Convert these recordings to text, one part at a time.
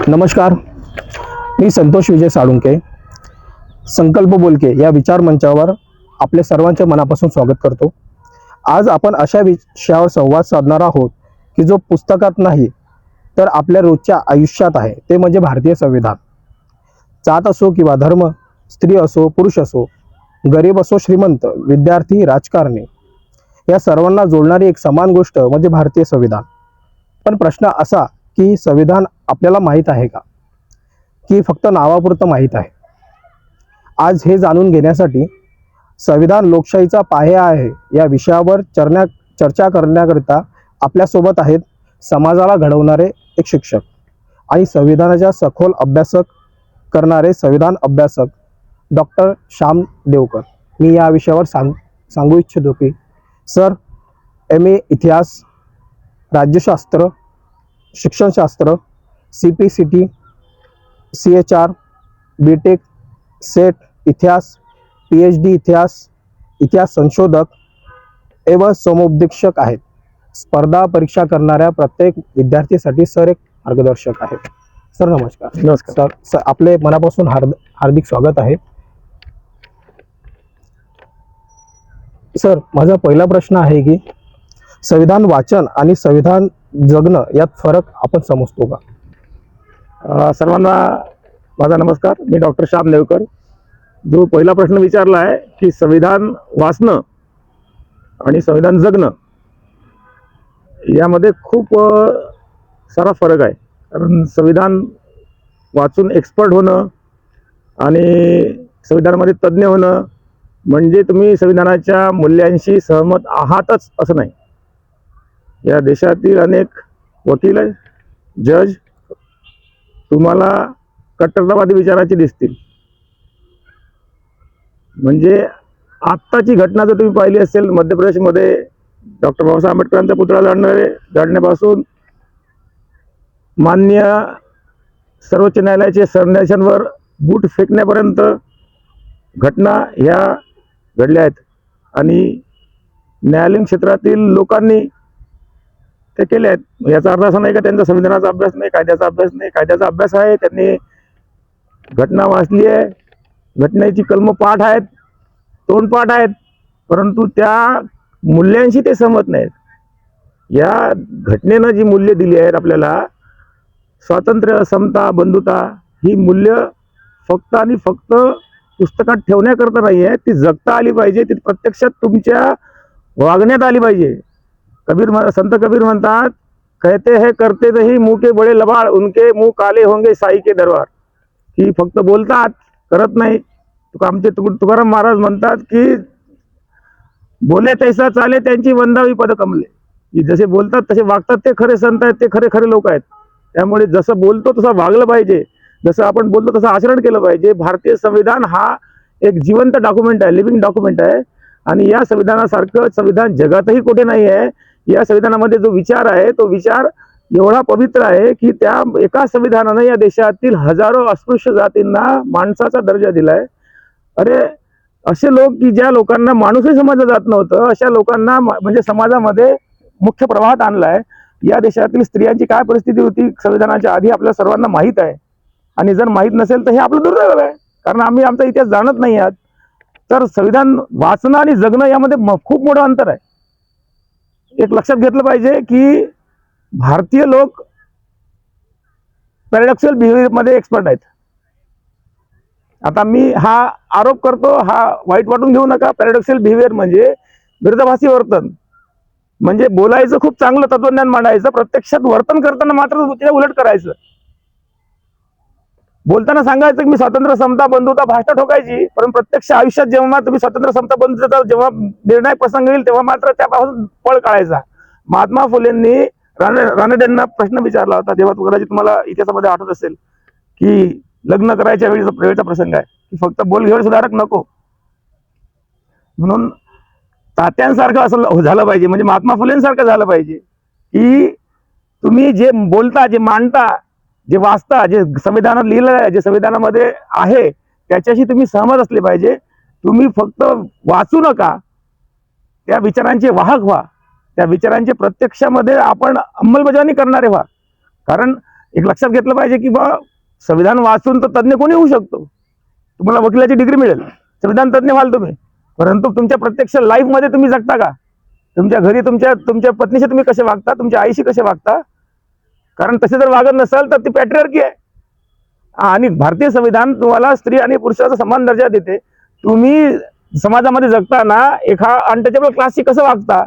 नमस्कार, मी संतोष विजय साळुंके, संकल्प बोलके या विचार मंचावर आपले सर्वांचे मनापासून स्वागत करतो। आज आपण अशा विषयावर संवाद साधणार आहोत की जो पुस्तकात नाही तर आपल्या रोजच्या आयुष्यात आहे, ते म्हणजे भारतीय संविधान। जात असो किंवा धर्म, स्त्री असो पुरुष असो, गरीब असो श्रीमंत, विद्यार्थी राजकारणी, या सर्वांना जोडणारी एक समान गोष्ट म्हणजे भारतीय संविधान। पण प्रश्न असा की संविधान आपल्याला माहीत आहे का, की फक्त नावापुरतं माहीत आहे? आज हे जाणून घेण्यासाठी संविधान लोकशाहीचा पाया आहे या विषयावर चर्चा करण्याकरिता आपल्यासोबत आहेत समाजाला घडवणारे एक शिक्षक आणि संविधानाचा सखोल अभ्यासक करणारे संविधान अभ्यासक डॉक्टर श्याम देवकर। मी या विषयावर सांगू इच्छितो की सर MA इतिहास, राज्यशास्त्र, शिक्षणशास्त्र, CPCT, CHR, BTech, सेट इतिहास, PhD इतिहास संशोधक एवं समुपदेशक आहेत। स्पर्धा परीक्षा करणाऱ्या प्रत्येक विद्यार्थीसाठी सर एक मार्गदर्शक आहेत। सर नमस्कार। नमस्कार सर, आपले मनापासून हार्दिक स्वागत आहे। सर, माझा पहिला प्रश्न आहे की संविधान वाचन आणि संविधान जगणं यात फरक आपण समजतो का? सर्वांना माझा नमस्कार। मी डॉक्टर श्याम देवकर। जो पहिला प्रश्न विचारला आहे की संविधान वाचणं आणि संविधान जगणं यामध्ये खूप सारा फरक आहे। कारण संविधान वाचून एक्सपर्ट होणं आणि संविधानामध्ये तज्ज्ञ होणं म्हणजे तुम्ही संविधानाच्या मूल्यांशी सहमत आहातच असं नाही। या देशातील अनेक वकील, जज तुम्हाला कट्टरतावादी विचाराचे दिसतील। म्हणजे आत्ताची घटना जर तुम्ही पाहिली असेल, मध्य प्रदेशमध्ये डॉक्टर बाबासाहेब आंबेडकरांचा पुतळा जाळण्यापासून माननीय सर्वोच्च न्यायालयाचे सरन्यायाधीशांवर बूट फेकण्यापर्यंत घटना ह्या घडल्या आहेत आणि न्यायालयीन क्षेत्रातील लोकांनी ते केले आहेत। याचा अर्थ असा नाही का त्यांचा संविधानाचा अभ्यास नाही, कायद्याचा अभ्यास नाही। कायद्याचा अभ्यास आहे, त्यांनी घटना वाचली आहे, घटनेची कलम पाठ आहेत, तोंडपाठ आहेत, परंतु त्या मूल्यांशी ते सहमत नाहीत। या घटनेनं जी मूल्य दिली आहेत आपल्याला, स्वातंत्र्य, समता, बंधुता, ही मूल्य फक्त आणि फक्त पुस्तकात ठेवण्याकरता नाही आहे, ती जगता आली पाहिजे, ती प्रत्यक्षात तुमच्या वागण्यात आली पाहिजे। संत कबीर म्हणतात, कहते हैं करते नहीं मुंह के बड़े लबाड़, उनके मुंह काले होंगे साई के दरबार। की फक्त बोलतात करत नाही। आमचे तुकाराम महाराज म्हणतात की बोले तैसा चाले त्यांची वंदावी पद कमले। की जसे बोलतात तसे वागतात ते खरे संत आहेत, ते खरे खरे लोक आहेत। त्यामुळे जसं बोलतो तसं वागलं पाहिजे, जसं आपण बोलतो तसं आचरण केलं पाहिजे। भारतीय संविधान हा एक जिवंत डॉक्युमेंट आहे, लिव्हिंग डॉक्युमेंट आहे आणि या संविधानासारखं संविधान जगातही कुठे नाही आहे। या संविधानामध्ये जो विचार आहे तो विचार एवढा पवित्र आहे की त्या एका संविधानाने या देशातील हजारो अस्पृश्य जातींना माणसाचा दर्जा दिलाय। अरे असे लोक की ज्या लोकांना माणूसही समजलं जात नव्हतं, अशा लोकांना म्हणजे समाजामध्ये मुख्य प्रवाहात आणलाय। या देशातील स्त्रियांची काय परिस्थिती होती संविधानाच्या आधी आपल्या सर्वांना माहीत आहे आणि जर माहीत नसेल तर हे आपलं दुर्दैव आहे, कारण आम्ही आमचा इतिहास जाणत नाही आहात। तर संविधान वाचणं आणि जगणं यामध्ये खूप मोठं अंतर आहे। एक लक्षात घेतलं पाहिजे की भारतीय लोक पॅराडॉक्सियल बिहेवियर मध्ये एक्सपर्ट आहेत। आता मी हा आरोप करतो, हा वाईट वाटून घेऊ नका। पॅराडॉक्सियल बिहेवियर म्हणजे विरोधाभासी वर्तन, म्हणजे बोलायचं खूप चांगलं तत्वज्ञान मांडायचं, प्रत्यक्षात वर्तन करताना मात्र त्याच्या उलट करायचं। बोलताना सांगायचं की मी स्वातंत्र्य, समता, बंधुता, भाषण ठोकायची, पण प्रत्यक्ष आयुष्यात जेव्हा तुम्ही स्वातंत्र्य, समता, बंधुता जेव्हा निर्णायक प्रसंग येईल तेव्हा मात्र त्यापासून पळ काढायचा। महात्मा फुलेंनी रानडेंना प्रश्न विचारला होता, तेव्हा तुम्हाला इतिहासामध्ये आठवत असेल की लग्न करायच्या वेळेचा प्रसंग आहे की फक्त बोलघेवड सुधारक नको, म्हणून तात्यांसारखं असं झालं पाहिजे, म्हणजे महात्मा फुलेंसारखं झालं पाहिजे की तुम्ही जे बोलता, जे मांडता, जे वाचता, जे संविधानात लिहिलं आहे, जे संविधानामध्ये आहे त्याच्याशी तुम्ही सहमत असले पाहिजे। तुम्ही फक्त वाचू नका, त्या विचारांचे वाहक व्हा, त्या विचारांचे प्रत्यक्षामध्ये आपण अंमलबजावणी करणारे व्हा। कारण एक लक्षात घेतलं पाहिजे की बा संविधान वाचून तर तज्ज्ञ कोणी होऊ शकतो. तुम्हाला वकिलाची डिग्री मिळेल, संविधान तज्ज्ञ व्हाल तुम्ही, परंतु तुमच्या प्रत्यक्ष लाईफमध्ये तुम्ही जगता का? तुमच्या घरी तुमच्या पत्नीशी तुम्ही कसे वागता, तुमच्या आईशी कसे वागता? कारण तसे जर वागत नसाल तर ती पॅट्रिआर्की आहे. आणि भारतीय संविधान तुम्हाला स्त्री आणि पुरुषाचा समान दर्जा देते. तुम्ही समाजामध्ये जगताना एका अनटचेबल क्लासशी कसं वागता?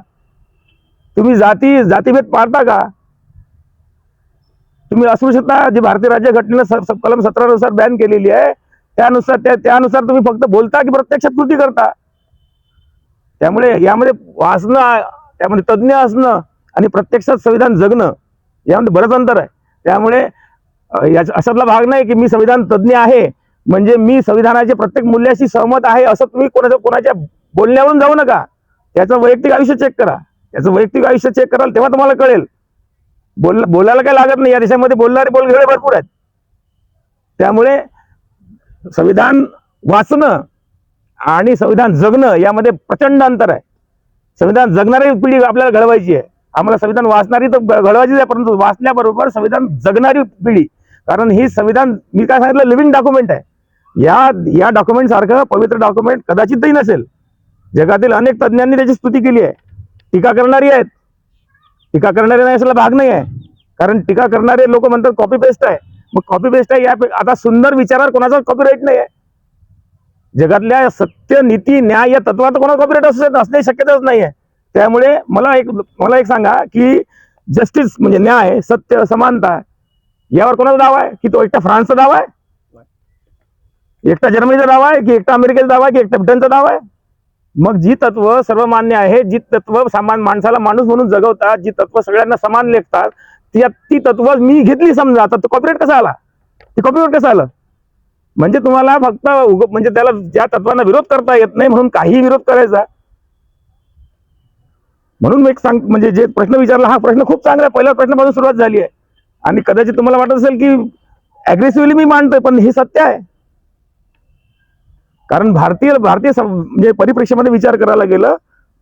तुम्ही जातीभेद पाळता का? तुम्ही अस्पृश्यता जी भारतीय राज्यघटनेनं कलम 17 नुसार बॅन केलेली आहे त्यानुसार तुम्ही फक्त बोलता की प्रत्यक्षात कृती करता? त्यामुळे यामध्ये वाचणं, त्यामध्ये तज्ज्ञ असणं आणि प्रत्यक्षात संविधान जगणं यामध्ये बरंच अंतर आहे. त्यामुळे अशातला भाग नाही की मी संविधान तज्ज्ञ आहे म्हणजे मी संविधानाच्या प्रत्येक मूल्याशी सहमत आहे असं तुम्ही कोणाच्या बोलण्यावरून जाऊ नका. त्याचं वैयक्तिक आयुष्य चेक करा. त्याचं वैयक्तिक आयुष्य चेक कराल तेव्हा तुम्हाला कळेल. बोलायला काही लागत नाही. या देशामध्ये बोलणारे बोलगेळे भरपूर आहेत. त्यामुळे संविधान वाचणं आणि संविधान जगणं यामध्ये प्रचंड अंतर आहे. संविधान जगणारी पिढी आपल्याला घडवायची आहे. आम्हाला संविधान वाचणारी तर घडवायचीच आहे, परंतु वाचण्याबरोबर संविधान जगणारी पिढी. कारण ही संविधान मी काय सांगितलं लिव्हिंग डॉक्युमेंट आहे. या डॉक्युमेंट सारखं पवित्र डॉक्युमेंट कदाचितही नसेल. जगातील अनेक तज्ज्ञांनी त्याची स्तुती केली आहे. टीका करणारी आहेत. टीका करणारे नाही असला भाग नाही आहे. कारण टीका करणारे लोक म्हणतात कॉपी पेस्ट आहे. मग कॉपी पेस्ट आहे. आता सुंदर विचारावर कोणाचा कॉपीराईट नाही आहे. जगातल्या सत्य, नीती, न्याय या तत्वात कोणाचा कॉपीराईट असण्याची शक्यताच नाही आहे. त्यामुळे मला एक सांगा की जस्टिस म्हणजे न्याय, सत्य, समानता यावर कोणाचा दावा आहे? की तो एकटा फ्रान्सचा दावा आहे, एकटा जर्मनीचा दावा आहे, की एकटा अमेरिकेचा दावा आहे, की एकटा ब्रिटनचा दावा आहे? मग जी तत्व सर्वमान्य आहे, जी तत्व सामान्य माणसाला माणूस म्हणून जगवतात, जी तत्व सगळ्यांना समान लेखतात, ती तत्व मी घेतली समजा, तर कॉपीराईट कसा आला? ती कॉपीराईट कसं आलं? म्हणजे तुम्हाला फक्त म्हणजे त्याला ज्या तत्वांना विरोध करता येत नाही म्हणून काही विरोध करायचा. म्हणून मी म्हणजे जे प्रश्न विचारला हा प्रश्न खूप चांगला आहे. पहिल्या प्रश्नापासून सुरुवात झाली आहे आणि कदाचित तुम्हाला वाटत असेल की अग्रेसिव्हली मी मांडतोय, पण हे सत्य आहे. कारण भारतीय म्हणजे परिप्रेक्षामध्ये विचार करायला गेलं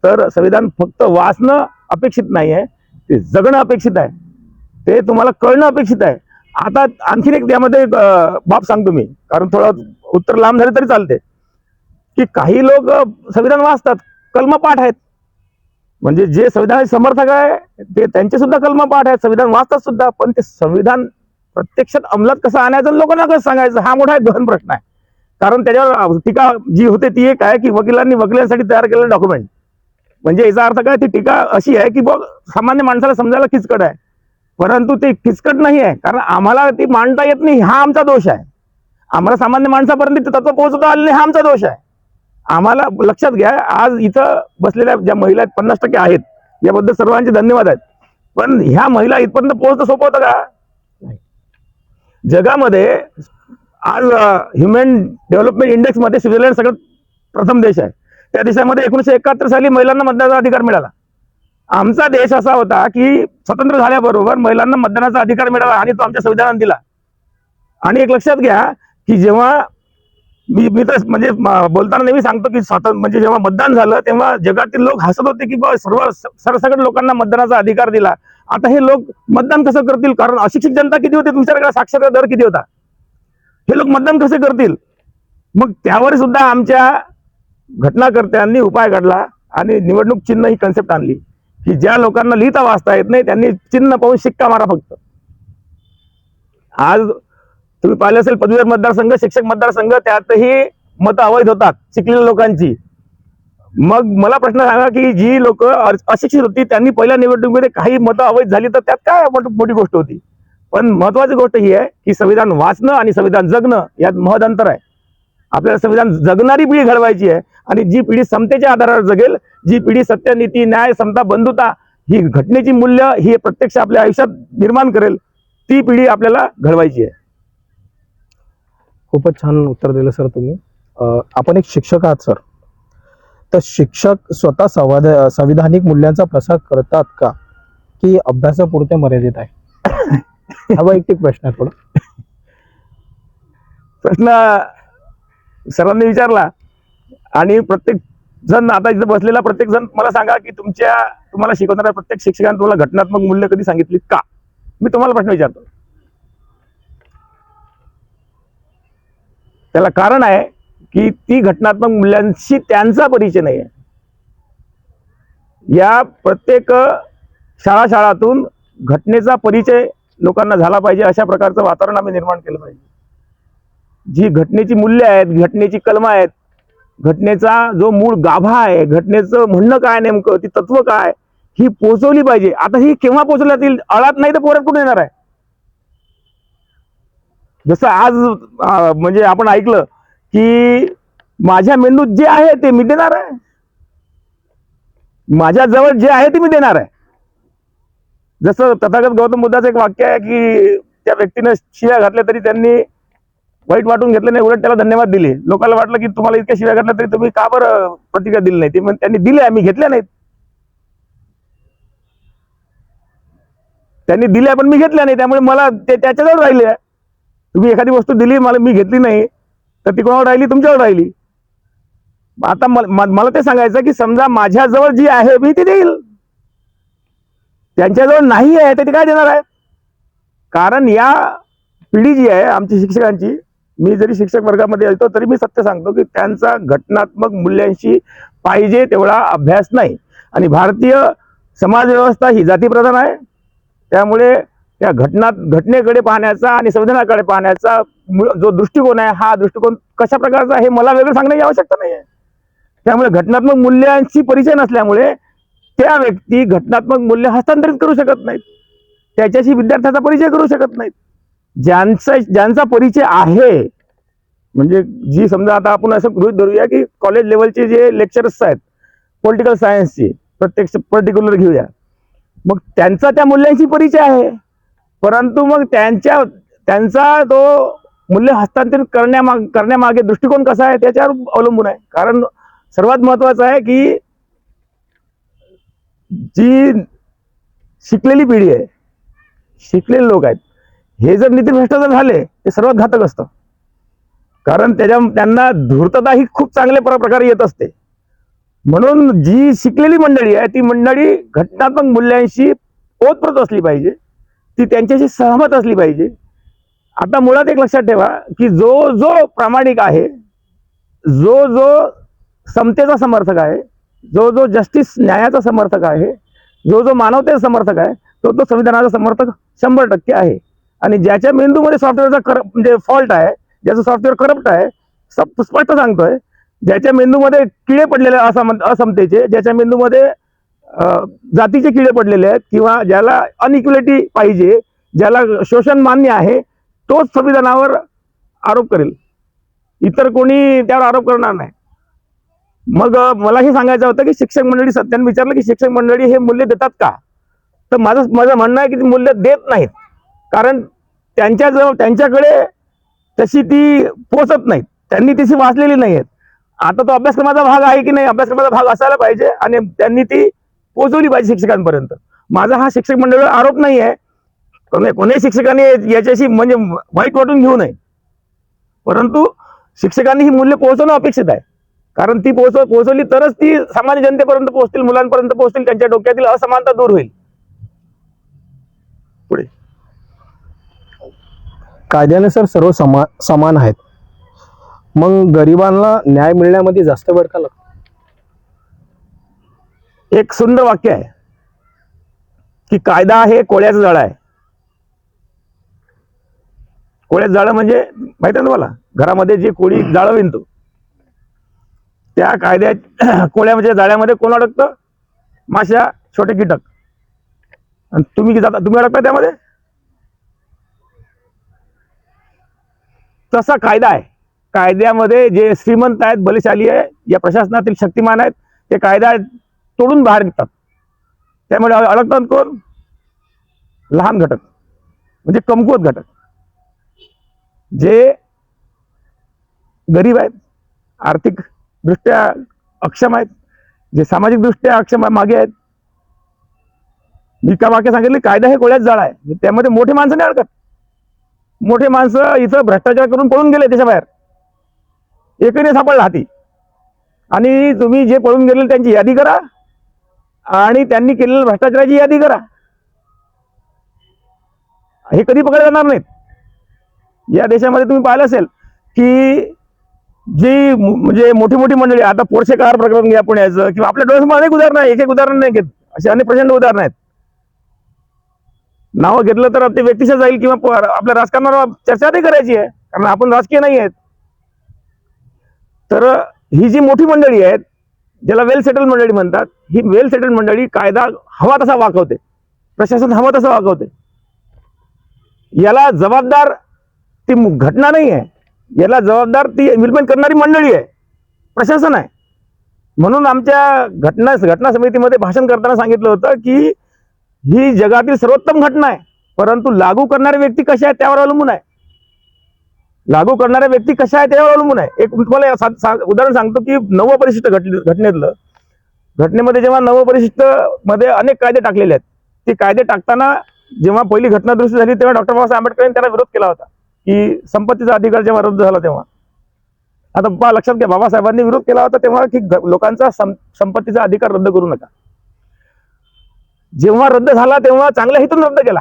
तर संविधान फक्त वाचणं अपेक्षित नाही आहे, ते जगणं अपेक्षित आहे. ते तुम्हाला कळणं अपेक्षित आहे. आता आणखीन एक त्यामध्ये बाब सांगतो मी, कारण थोडं उत्तर लांब झाले तरी चालते, की काही लोक संविधान वाचतात, कलमपाठ आहेत. म्हणजे जे संविधानाचे समर्थक आहे ते त्यांचे सुद्धा कलमपाठ आहेत, संविधान वाचतात सुद्धा, पण ते संविधान प्रत्यक्षात अंमलात कसं आणायचं आणि लोकांना कसं सांगायचं हा मोठा एक गहन प्रश्न आहे. कारण त्याच्यावर टीका जी होते ती एक आहे की वकिलांसाठी तयार केलेलं डॉक्युमेंट. म्हणजे याचा अर्थ काय? ती टीका अशी आहे की बघ सामान्य माणसाला समजायला किचकट आहे, परंतु ते किचकट नाही आहे, कारण आम्हाला ती मांडता येत नाही हा आमचा दोष आहे. आम्हाला सामान्य माणसापर्यंत ते तत्व पोहोचवता आले नाही हा आमचा दोष आहे. आम्हाला लक्षात घ्या, आज इथं बसलेल्या ज्या महिला 50% आहेत याबद्दल सर्वांचे धन्यवाद आहेत. पण ह्या महिला इथपर्यंत पोहोचणं सोपं होतं का? जगामध्ये आज ह्युमन डेव्हलपमेंट इंडेक्स मध्ये स्वित्झर्लंड सगळ्यात प्रथम देश आहे. त्या देशामध्ये 1971 साली महिलांना मतदानाचा अधिकार मिळाला. आमचा देश असा होता की स्वतंत्र झाल्याबरोबर महिलांना मतदानाचा अधिकार मिळाला आणि तो आमच्या संविधानात दिला. आणि एक लक्षात घ्या की जेव्हा मी तर म्हणजे बोलताना नेहमी सांगतो की म्हणजे जेव्हा मतदान झालं तेव्हा जगातील लोक हसत होते की सरसकट लोकांना मतदानाचा अधिकार दिला. आता हे लोक मतदान कसं करतील? कारण अशिक्षित जनता किती होते विचार करा, साक्षरता दर किती होता, हे लोक मतदान कसे करतील? मग त्यावर सुद्धा आमच्या घटनाकर्त्यांनी उपाय काढला आणि निवडणूक चिन्ह ही कन्सेप्ट आणली की ज्या लोकांना लिहिता वाचता येत नाही त्यांनी चिन्ह पाहून शिक्का मारा फक्त. आज तुम्ही पाहिलं असेल पदवीधर मतदारसंघ, शिक्षक मतदारसंघ, त्यातही मतं अवैध होतात शिकलेल्या लोकांची. मग मला प्रश्न सांगा की जी लोक अशिक्षित होती त्यांनी पहिल्या निवडणुकीमध्ये काही मतं अवैध झाली तर त्यात काय मोठी गोष्ट होती? पण महत्वाची गोष्ट ही आहे की संविधान वाचणं आणि संविधान जगणं यात महत् अंतर आहे. आपल्याला संविधान जगणारी पिढी घडवायची आहे आणि जी पिढी समतेच्या आधारावर जगेल, जी पिढी सत्य, नीती, न्याय, समता, बंधुता ही घटनेची मूल्य ही प्रत्यक्ष आपल्या आयुष्यात निर्माण करेल, ती पिढी आपल्याला घडवायची आहे. खूपच छान उत्तर दिलं सर तुम्ही. आपण एक शिक्षक आहात सर, तर शिक्षक स्वतः संविधानिक मूल्यांचा प्रसार करतात का की अभ्यासापुरते मर्यादित आहे? हा वैयक्तिक प्रश्न आहे. थोडा प्रश्न सर्वांनी विचारला आणि प्रत्येक जण आता इथं बसलेला प्रत्येक जण मला सांगा की तुम्हाला शिकवणाऱ्या प्रत्येक शिक्षकाने तुम्हाला घटनात्मक मूल्य कधी सांगितली का? मी तुम्हाला प्रश्न विचारतो. त्याला कारण आहे की ती घटनात्मक मूल्यांशी त्यांचा परिचय नाही आहे. या प्रत्येक शाळातून घटनेचा परिचय लोकांना झाला पाहिजे, अशा प्रकारचं वातावरण आम्ही निर्माण केलं पाहिजे. जी घटनेची मूल्य आहेत, घटनेची कलमं आहेत, घटनेचा जो मूळ गाभा आहे, घटनेचं म्हणणं काय नेमकं, ती तत्व काय, ही पोहोचवली पाहिजे. आता ही केव्हा पोहोचवल्या जातील? अळात नाही तर पोरात कुठे येणार आहे? जसं आज म्हणजे आपण ऐकलं की माझ्या मेंदूत जे आहे ते मी देणार आहे, माझ्या जवळ जे आहे ते मी देणार आहे. जसं तथागत गौतम बुद्धाचं एक वाक्य आहे की त्या व्यक्तीने शिव्या घातल्या तरी त्यांनी वाईट वाटून घेतलं नाही, उलट त्याला धन्यवाद दिले. लोकांना वाटलं की तुम्हाला इतक्या शिव्या घातल्या तरी तुम्ही का बरं प्रतिक्रिया दिली नाही? ते त्यांनी दिल्या, आम्ही घेतल्या नाहीत. त्यांनी दिल्या पण मी घेतल्या नाही, त्यामुळे मला ते त्याच्याजवळ राहिले. तुम्ही एखादी वस्तू दिली, मला मी घेतली नाही, तर ती कोणावर राहिली? तुमच्यावर राहिली. आता मला ते सांगायचं की समजा माझ्याजवळ जी आहे मी ती देईल, त्यांच्याजवळ नाही आहे तर ती काय देणार आहे? कारण या पिढी जी आहे आमची शिक्षकांची, मी जरी शिक्षक वर्गामध्ये येतो तरी मी सत्य सांगतो की त्यांचा घटनात्मक मूल्यांशी पाहिजे तेवढा अभ्यास नाही. आणि भारतीय समाज व्यवस्था ही जातीप्रधान आहे, त्यामुळे त्या घटनेकडे पाहण्याचा आणि संविधानाकडे पाहण्याचा जो दृष्टिकोन आहे, हा दृष्टिकोन कशा प्रकारचा आहे हे मला वेगळं सांगण्याची आवश्यकता नाही आहे. त्यामुळे घटनात्मक मूल्यांशी परिचय नसल्यामुळे त्या व्यक्ती घटनात्मक मूल्य हस्तांतरित करू शकत नाहीत, त्याच्याशी विद्यार्थ्याचा परिचय करू शकत नाहीत. ज्यांचा परिचय आहे, म्हणजे जी समजा आता आपण असं गृहीत धरूया की कॉलेज लेवलचे जे लेक्चरर्स आहेत पॉलिटिकल सायन्सचे, प्रत्येक पर्टिक्युलर घेऊया, मग त्यांचा त्या मूल्यांशी परिचय आहे, परंतु मग त्यांचा तो मूल्य हस्तांतरित करण्यामागे दृष्टिकोन कसा आहे त्याच्यावर अवलंबून आहे. कारण सर्वात महत्वाचं आहे की जी शिकलेली पिढी आहे, शिकलेले लोक आहेत, हे जर नीतिभ्रष्टाचार झाले ते सर्वात घातक असतं. कारण त्यांना धूर्तता ही खूप चांगल्या प्रकारे येत असते. म्हणून जी शिकलेली मंडळी आहे ती मंडळी घटनात्मक मूल्यांशी ओतप्रोत असली पाहिजे, ती त्यांच्याशी सहमत असली पाहिजे. आता मुळात एक लक्षात ठेवा की जो प्रामाणिक आहे, जो समतेचा समर्थक आहे, जो जस्टिस न्यायाचा समर्थक आहे, जो मानवतेचा समर्थक आहे, तो संविधानाचा समर्थक 100% आहे. आणि ज्याच्या मेंदूमध्ये सॉफ्टवेअरचा म्हणजे फॉल्ट आहे, ज्याचं सॉफ्टवेअर करप्ट आहे, स्पष्ट सांगतोय, ज्याच्या मेंदूमध्ये किडे पडलेले असमतेचे, ज्याच्या मेंदूमध्ये जातीचे किडे पडलेले आहेत, किंवा ज्याला अनइक्वलिटी पाहिजे, ज्याला शोषण मान्य आहे, तोच संविधानावर आरोप करेल, इतर कोणी त्यावर आरोप करणार नाही. मग मला हे सांगायचं होतं की शिक्षक मंडळी, त्यांनी विचारलं की शिक्षक मंडळी हे मूल्य देतात का? तर माझं म्हणणं आहे की ती मूल्य देत नाहीत, कारण त्यांच्याकडे तशी ती पोचत नाहीत, त्यांनी तशी वाचलेली नाही आहेत. आता तो अभ्यासक्रमाचा भाग आहे की नाही, अभ्यासक्रमाचा भाग असायला पाहिजे आणि त्यांनी ती पोचवली पाहिजे शिक्षकांपर्यंत. माझा हा शिक्षक मंडळावर आरोप नाही आहे, कोणी शिक्षकांनी याच्याशी म्हणजे वाईट वाटून घेऊ नये, परंतु शिक्षकांनी ही मूल्य पोहोचवणं अपेक्षित आहे. कारण ती पोहोचवली तरच ती सामान्य जनतेपर्यंत पोहोचतील, मुलांपर्यंत पोहोचतील, त्यांच्या डोक्यातील असमानता दूर होईल. पुढे कायद्याने सर्व समान आहेत, मग गरिबांना न्याय मिळण्यामध्ये जास्त वेळ का लागतो? एक सुंदर वाक्य आहे की कायदा हे कोळ्याचं जाळं आहे. कोळ्याचं जाळं म्हणजे माहिती आहे ना तुम्हाला, घरामध्ये जे कोळी जाळं विणतो, त्या कोळ्याच्या जाळ्यामध्ये कोण अडकतं? माशा, छोटे कीटक, आणि तुम्ही अडकता त्यामध्ये. तसा कायदा आहे. कायद्यामध्ये जे श्रीमंत आहेत, बलशाली आहे, या प्रशासनातील शक्तिमान आहेत, ते कायदा तोडून बाहेर निघतात. त्यामुळे अडकतात कोण? लहान घटक, म्हणजे कमकुवत घटक, जे गरीब आहेत, आर्थिक दृष्ट्या अक्षम आहेत, जे सामाजिक दृष्ट्या अक्षम मागे आहेत. मी का वाक्य सांगितले, कायदा हे कोळ्याचं जाळं आहे, त्यामध्ये मोठे माणसं नाही अडकत. मोठे माणसं इथं भ्रष्टाचार करून पळून गेले, त्याच्या बाहेर एकही नाही सापडला हाती. आणि तुम्ही जे पळून गेले त्यांची यादी करा आणि त्यांनी केलेल्या भ्रष्टाचाराची यादी करा, हे कधी पकडले जाणार नाहीत. या देशामध्ये तुम्ही पाहिलं असेल की म्हणजे मोठी मोठी मंडळी, आता पोरशे कार प्रकरण घ्या पुण्याचं, किंवा आपल्या डोळ्यासमोर अनेक उदाहरणं आहे, एक एक उदाहरण नाही घेत, असे अनेक प्रचंड उदाहरणं आहेत. नावं घेतलं तर ते व्यक्तिशः जाईल, किंवा आपल्या राजकारणावर चर्चा नाही करायची आहे, कारण आपण राजकीय नाही आहेत. तर ही जी मोठी मंडळी आहेत, ज्याला वेल सेटल मंडळी म्हणतात, ही वेल सेटल मंडळी कायदा हवा तसा वागवते, प्रशासन हवा तसा वागवते. याला जबाबदार ती घटना नाही आहे, याला जबाबदार ती इम्प्लिमेंट करणारी मंडळी आहे, प्रशासन आहे. म्हणून आमच्या घटना समितीमध्ये भाषण करताना सांगितलं होतं की ही जगातील सर्वोत्तम घटना आहे, परंतु लागू करणारे व्यक्ती कशा आहेत त्यावर अवलंबून आहे. लागू करणाऱ्या व्यक्ती कशा आहेत त्यावर अवलंबून आहे. एक तुम्हाला उदाहरण सांगतो की 9व परिशिष्ट घटनेमध्ये जेव्हा 9व परिशिष्ट मध्ये अनेक कायदे टाकलेले आहेत, ते कायदे टाकताना जेव्हा पहिली घटना दुरुस्ती झाली तेव्हा डॉक्टर बाबासाहेब आंबेडकरांनी त्याला विरोध केला होता की संपत्तीचा अधिकार जेव्हा रद्द झाला तेव्हा. आता लक्षात घ्या, बाबासाहेबांनी विरोध केला होता तेव्हा की लोकांचा संपत्तीचा अधिकार रद्द करू नका. जेव्हा रद्द झाला तेव्हा चांगल्या हेतून रद्द केला.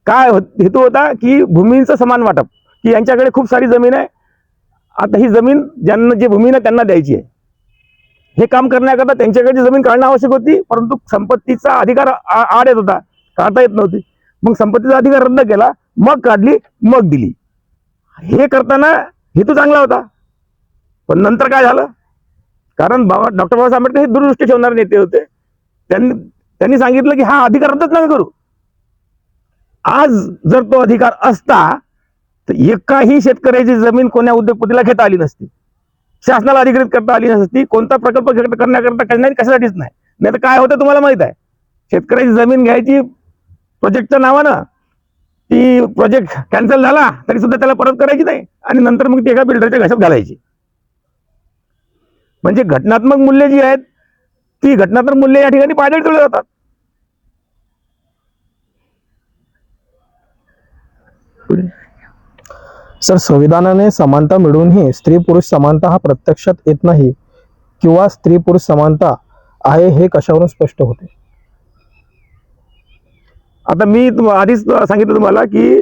काय हेतू होता की भूमीचं समान वाटप, की यांच्याकडे खूप सारी जमीन आहे, आता ही जमीन ज्यांना जी भूमी आहे त्यांना द्यायची आहे. हे काम करण्याकरता त्यांच्याकडची जमीन काढणं आवश्यक होती, परंतु संपत्तीचा अधिकार आड येत होता, काढता येत नव्हती. मग संपत्तीचा अधिकार रद्द केला, मग काढली, मग दिली. हे करताना हेतू चांगला होता, पण नंतर काय झालं, कारण डॉक्टर बाबासाहेब आंबेडकर हे दूरदृष्टी ठेवणारे नेते होते. त्यांनी सांगितलं की हा अधिकार रद्दच नका करू. आज जर तो अधिकार असता तर एकाही शेतकऱ्याची जमीन कोण्या उद्योगपतीला घेता आली नसती, शासनाला अधिकृत करता आली नसती. कोणता प्रकल्प करण्याकरता नाही, कशासाठीच नाही. नाही तर काय होतं तुम्हाला माहित आहे, शेतकऱ्याची जमीन घ्यायची प्रोजेक्टच्या नावानं, ती प्रोजेक्ट कॅन्सल झाला तरी सुद्धा त्याला परत करायची नाही, आणि नंतर मग ती एका बिल्डरच्या घशात घालायची. म्हणजे घटनात्मक मूल्य जी आहेत ती घटनात्मक मूल्य या ठिकाणी पायदळी तोडली जातात. सर, संविधानाने समानता मिळूनही स्त्री पुरुष समानता हा प्रत्यक्षात येत नाही, किंवा स्त्री पुरुष समानता आहे हे कशावरून स्पष्ट होते? आता मी आधीच सांगितलं तुम्हाला की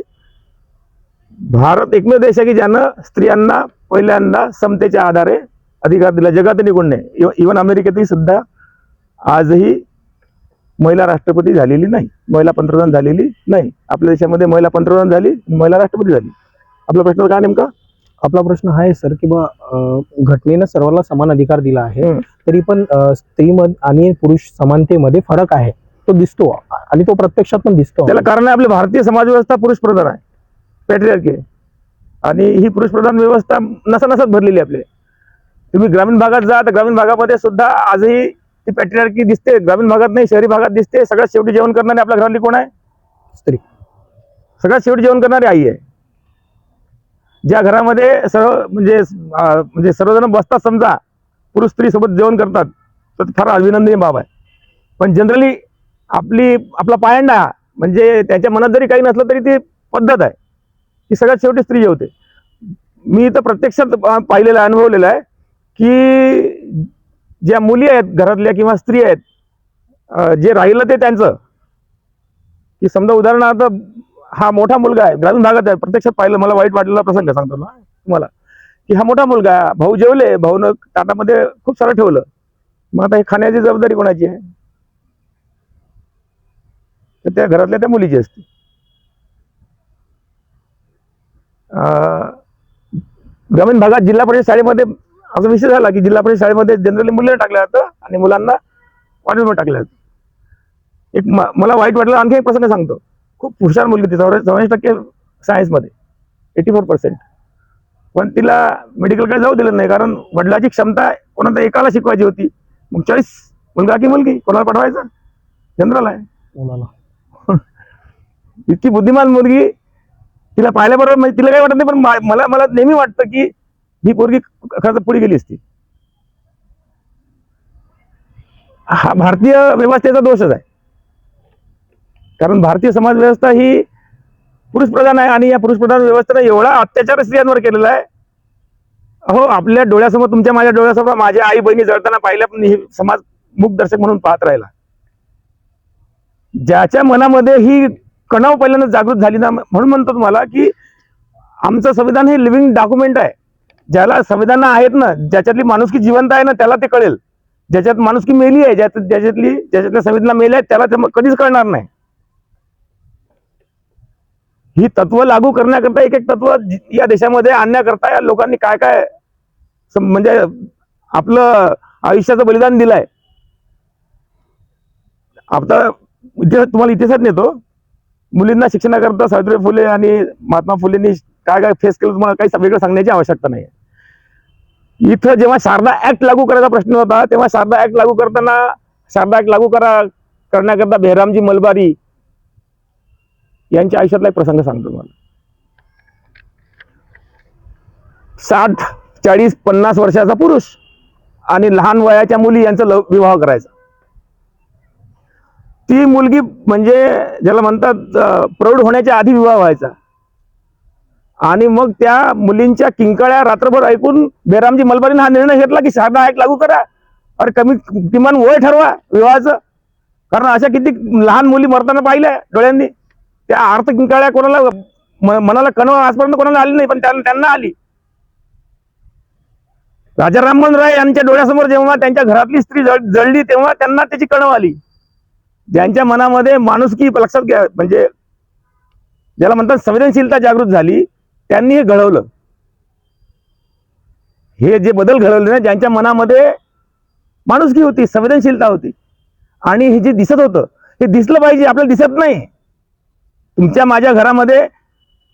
भारत एकमेव देश आहे की ज्यानं स्त्रियांना पहिल्यांदा समतेच्या आधारे अधिकार दिला, जगातही कोण नाही. इव्हन अमेरिकेतही सुद्धा आजही महिला राष्ट्रपती झालेली नाही, महिला पंतप्रधान झालेली नाही. आपल्या देशामध्ये महिला पंतप्रधान झाली, महिला राष्ट्रपती झाली. आपला प्रश्न काय नेमका? आपला प्रश्न हा आहे सर की घटनेनं सर्वांना समान अधिकार दिला आहे, तरी पण स्त्री आणि पुरुष समानतेमध्ये फरक आहे, तो दिसतो, आणि तो प्रत्यक्षात पण दिसतो. त्याला कारण आहे आपली भारतीय समाज व्यवस्था पुरुष प्रधान आहे, पॅट्रियार्की आहे, आणि ही पुरुष प्रधान व्यवस्था नसानसात भरलेली आपले. तुम्ही ग्रामीण भागात जा तर ग्रामीण भागामध्ये सुद्धा आजही ती पॅट्रियार्की दिसते. ग्रामीण भागात नाही, शहरी भागात दिसते. सगळ्यात शेवटी जेवण करणारी आपल्या घरातली कोण आहे? स्त्री. सगळ्यात शेवटी जेवण करणारी आई आहे. ज्या घरामध्ये म्हणजे सर्वजण बसतात, समजा पुरुष स्त्री सोबत जेवण करतात, तर फार अभिनंदनीय बाब आहे. पण जनरली आपला पायंडा, म्हणजे त्याच्या मनात जरी काही नसलं तरी ती पद्धत आहे की सगळ्यात शेवटी स्त्री जेवते. मी तर प्रत्यक्षात पाहिलेलं आहे, अनुभवलेलं आहे की ज्या मुली आहेत घरातल्या किंवा स्त्री आहेत, जे राहिलं ते त्यांचं, की समजा उदाहरणार्थ हा मोठा मुलगा आहे, ग्रामीण भागात आहे, प्रत्यक्षात पाहिलं, मला वाईट वाटलेला प्रसंग सांगतो ना तुम्हाला, की हा मोठा मुलगा, भाऊ जेवले, भाऊनं ताटामध्ये खूप सारं ठेवलं, मग आता हे खाण्याची जबाबदारी कोणाची आहे? तर त्या घरातल्या त्या मुलीची असते. ग्रामीण भागात जिल्हा परिषद शाळेमध्ये असा विषय झाला की जिल्हा परिषद शाळेमध्ये जनरली मुलींना टाकलं जातं आणि मुलांना कॉलेजमध्ये टाकलं जातं. एक मला वाईट वाटलं. आणखी एक प्रसंग सांगतो. खूप हुशार मुलगी ती, 84% सायन्समध्ये, 84%, पण तिला मेडिकलकडे जाऊ दिलं नाही, कारण वडिलाची क्षमता कोणाला एकाला शिकवायची होती. मग चॉईस मुलगा की मुलगी, कोणाला पाठवायचं? जनरल आहे. इतकी बुद्धिमान मुलगी, तिला पाहिल्याबरोबर म्हणजे तिला काही वाटत नाही, पण मला नेहमी वाटतं की ही पोरगी खरं पुढे गेली असती. हा भारतीय व्यवस्थेचा दोषच आहे, कारण भारतीय समाज व्यवस्था ही पुरुष प्रधान आहे, आणि या पुरुष प्रधान व्यवस्थेने एवढा अत्याचार स्त्रियांवर केलेला आहे. हो, आपल्या डोळ्यासमोर, तुमच्या माझ्या डोळ्यासमोर माझ्या आई बहिणी जळताना पाहिल्या, पण ही समाज मूकदर्शक म्हणून पाहत राहिला. ज्याच्या मनामध्ये ही कणाव पहिल्यांदा जागृत झाली ना, म्हणून म्हणतो तुम्हाला की आमचं संविधान हे लिव्हिंग डॉक्युमेंट आहे. ज्याला संवेदना आहेत ना, ज्याच्यातली माणुसकी जिवंत आहे ना, त्याला ते कळेल. ज्याच्यात माणुसकी मेली आहे, ज्याच्यातल्या संवेदना मेल्या आहेत, त्याला ते कधीच कळणार नाही. ही तत्व लागू करण्याकरता, एक एक तत्व या देशामध्ये आणण्याकरता या लोकांनी काय काय म्हणजे आपलं आयुष्याचं बलिदान दिलंय. आता तुम्हाला इतिहासात नेतो. मुलींना शिक्षणाकरता सावित्रीबाई फुले आणि महात्मा फुलेंनी काय काय फेस केलं, तुम्हाला काही वेगळं सांगण्याची आवश्यकता नाही. इथं जेव्हा शारदा ऍक्ट लागू करायचा प्रश्न होता, तेव्हा शारदा ऍक्ट लागू करण्याकरता बेहरामजी मलबारी यांच्या आयुष्यातला एक प्रसंग सांगतो तुम्हाला. 60, 40, 50 वर्षाचा पुरुष आणि लहान वयाच्या मुली यांचा विवाह करायचा. ती मुलगी म्हणजे ज्याला म्हणतात प्रौढ होण्याच्या आधी विवाह व्हायचा. आणि मग त्या मुलींच्या किंकाळ्या रात्रभर ऐकून बेहरामजी मलबारीने हा निर्णय घेतला की शारदा ऍक्ट लागू करा, अरे किमान वय ठरवा विवाहाचं. कारण अशा किती लहान मुली मरताना पाहिल्या डोळ्यांनी. त्या अर्थ किंकाळ्या कोणाला मनाला कणव आजपर्यंत कोणाला आली नाही, पण त्यांना आली. राजा राममोहन राय यांच्या डोळ्यासमोर जेव्हा त्यांच्या घरातली स्त्री जळली, तेव्हा त्यांना त्याची कणव आली. ज्यांच्या मनामध्ये माणुसकी लक्षात घ्या, म्हणजे ज्याला म्हणतात संवेदनशीलता जागृत झाली, त्यांनी हे घडवलं. हे जे बदल घडवले ना, ज्यांच्या मनामध्ये माणुसकी होती, संवेदनशीलता होती, आणि हे जे दिसत होतं हे दिसलं पाहिजे. आपल्याला दिसत नाही. तुमच्या माझ्या घरामध्ये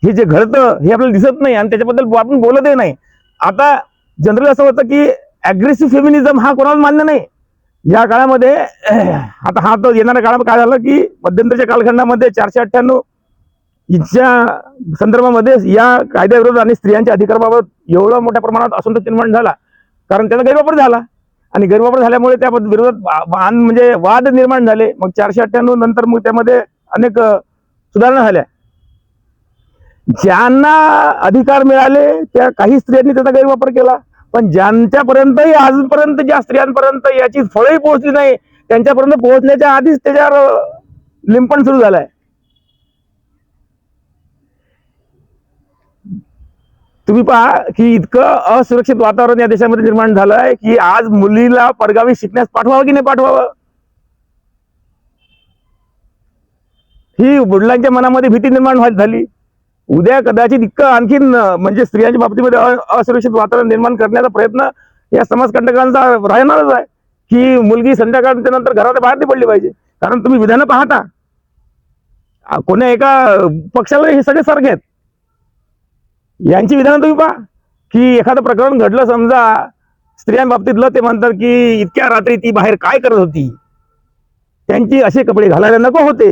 हे जे घडतं हे आपल्याला दिसत नाही आणि त्याच्याबद्दल आपण बोलतही नाही. आता जनरली असं होतं की ॲग्रेसिव्ह फेमिनिझम हा कोणाला मान्य नाही. या काळामध्ये आता हा तर येणाऱ्या काळात काय झालं की मध्यंतरीच्या कालखंडामध्ये 498 च्या संदर्भामध्ये या कायद्याविरोधात आणि स्त्रियांच्या अधिकाराबाबत एवढा मोठ्या प्रमाणात असंतोष निर्माण झाला, कारण त्याचा गैरवापर झाला. आणि गैरवापर झाल्यामुळे त्या विरोधात म्हणजे वाद निर्माण झाले. मग 498 नंतर मग त्यामध्ये अनेक सुधारणा झाल्या. ज्यांना अधिकार मिळाले त्या काही स्त्रियांनी त्याचा गैरवापर केला, पण ज्यांच्यापर्यंतही आजपर्यंत ज्या स्त्रियांपर्यंत याची फळही पोहोचली नाही, त्यांच्यापर्यंत पोहोचण्याच्या आधीच त्याच्यावर लिंपण सुरू झालंय. तुम्ही पहा की इतकं असुरक्षित वातावरण या देशामध्ये निर्माण झालंय की आज मुलीला परगावी शिकण्यास पाठवावं की नाही पाठवावं, ही वडिलांच्या मनामध्ये भीती निर्माण झाली. उद्या कदाचित इतकं आणखीन म्हणजे स्त्रियांच्या बाबतीमध्ये असुरक्षित वातावरण निर्माण करण्याचा प्रयत्न या समाजकंटकांचा राहणारच आहे की मुलगी संध्याकाळच्या नंतर घराच्या बाहेर नाही पडली पाहिजे. कारण तुम्ही विधानं पाहता, कोण्या एका पक्षाला हे सगळे सारखे आहेत. यांची विधानं तुम्ही पहा की एखादं प्रकरण घडलं समजा स्त्रियांबाबतीतलं, ते म्हणतात की इतक्या रात्री ती बाहेर काय करत होती, त्यांची असे कपडे घालायला नको होते.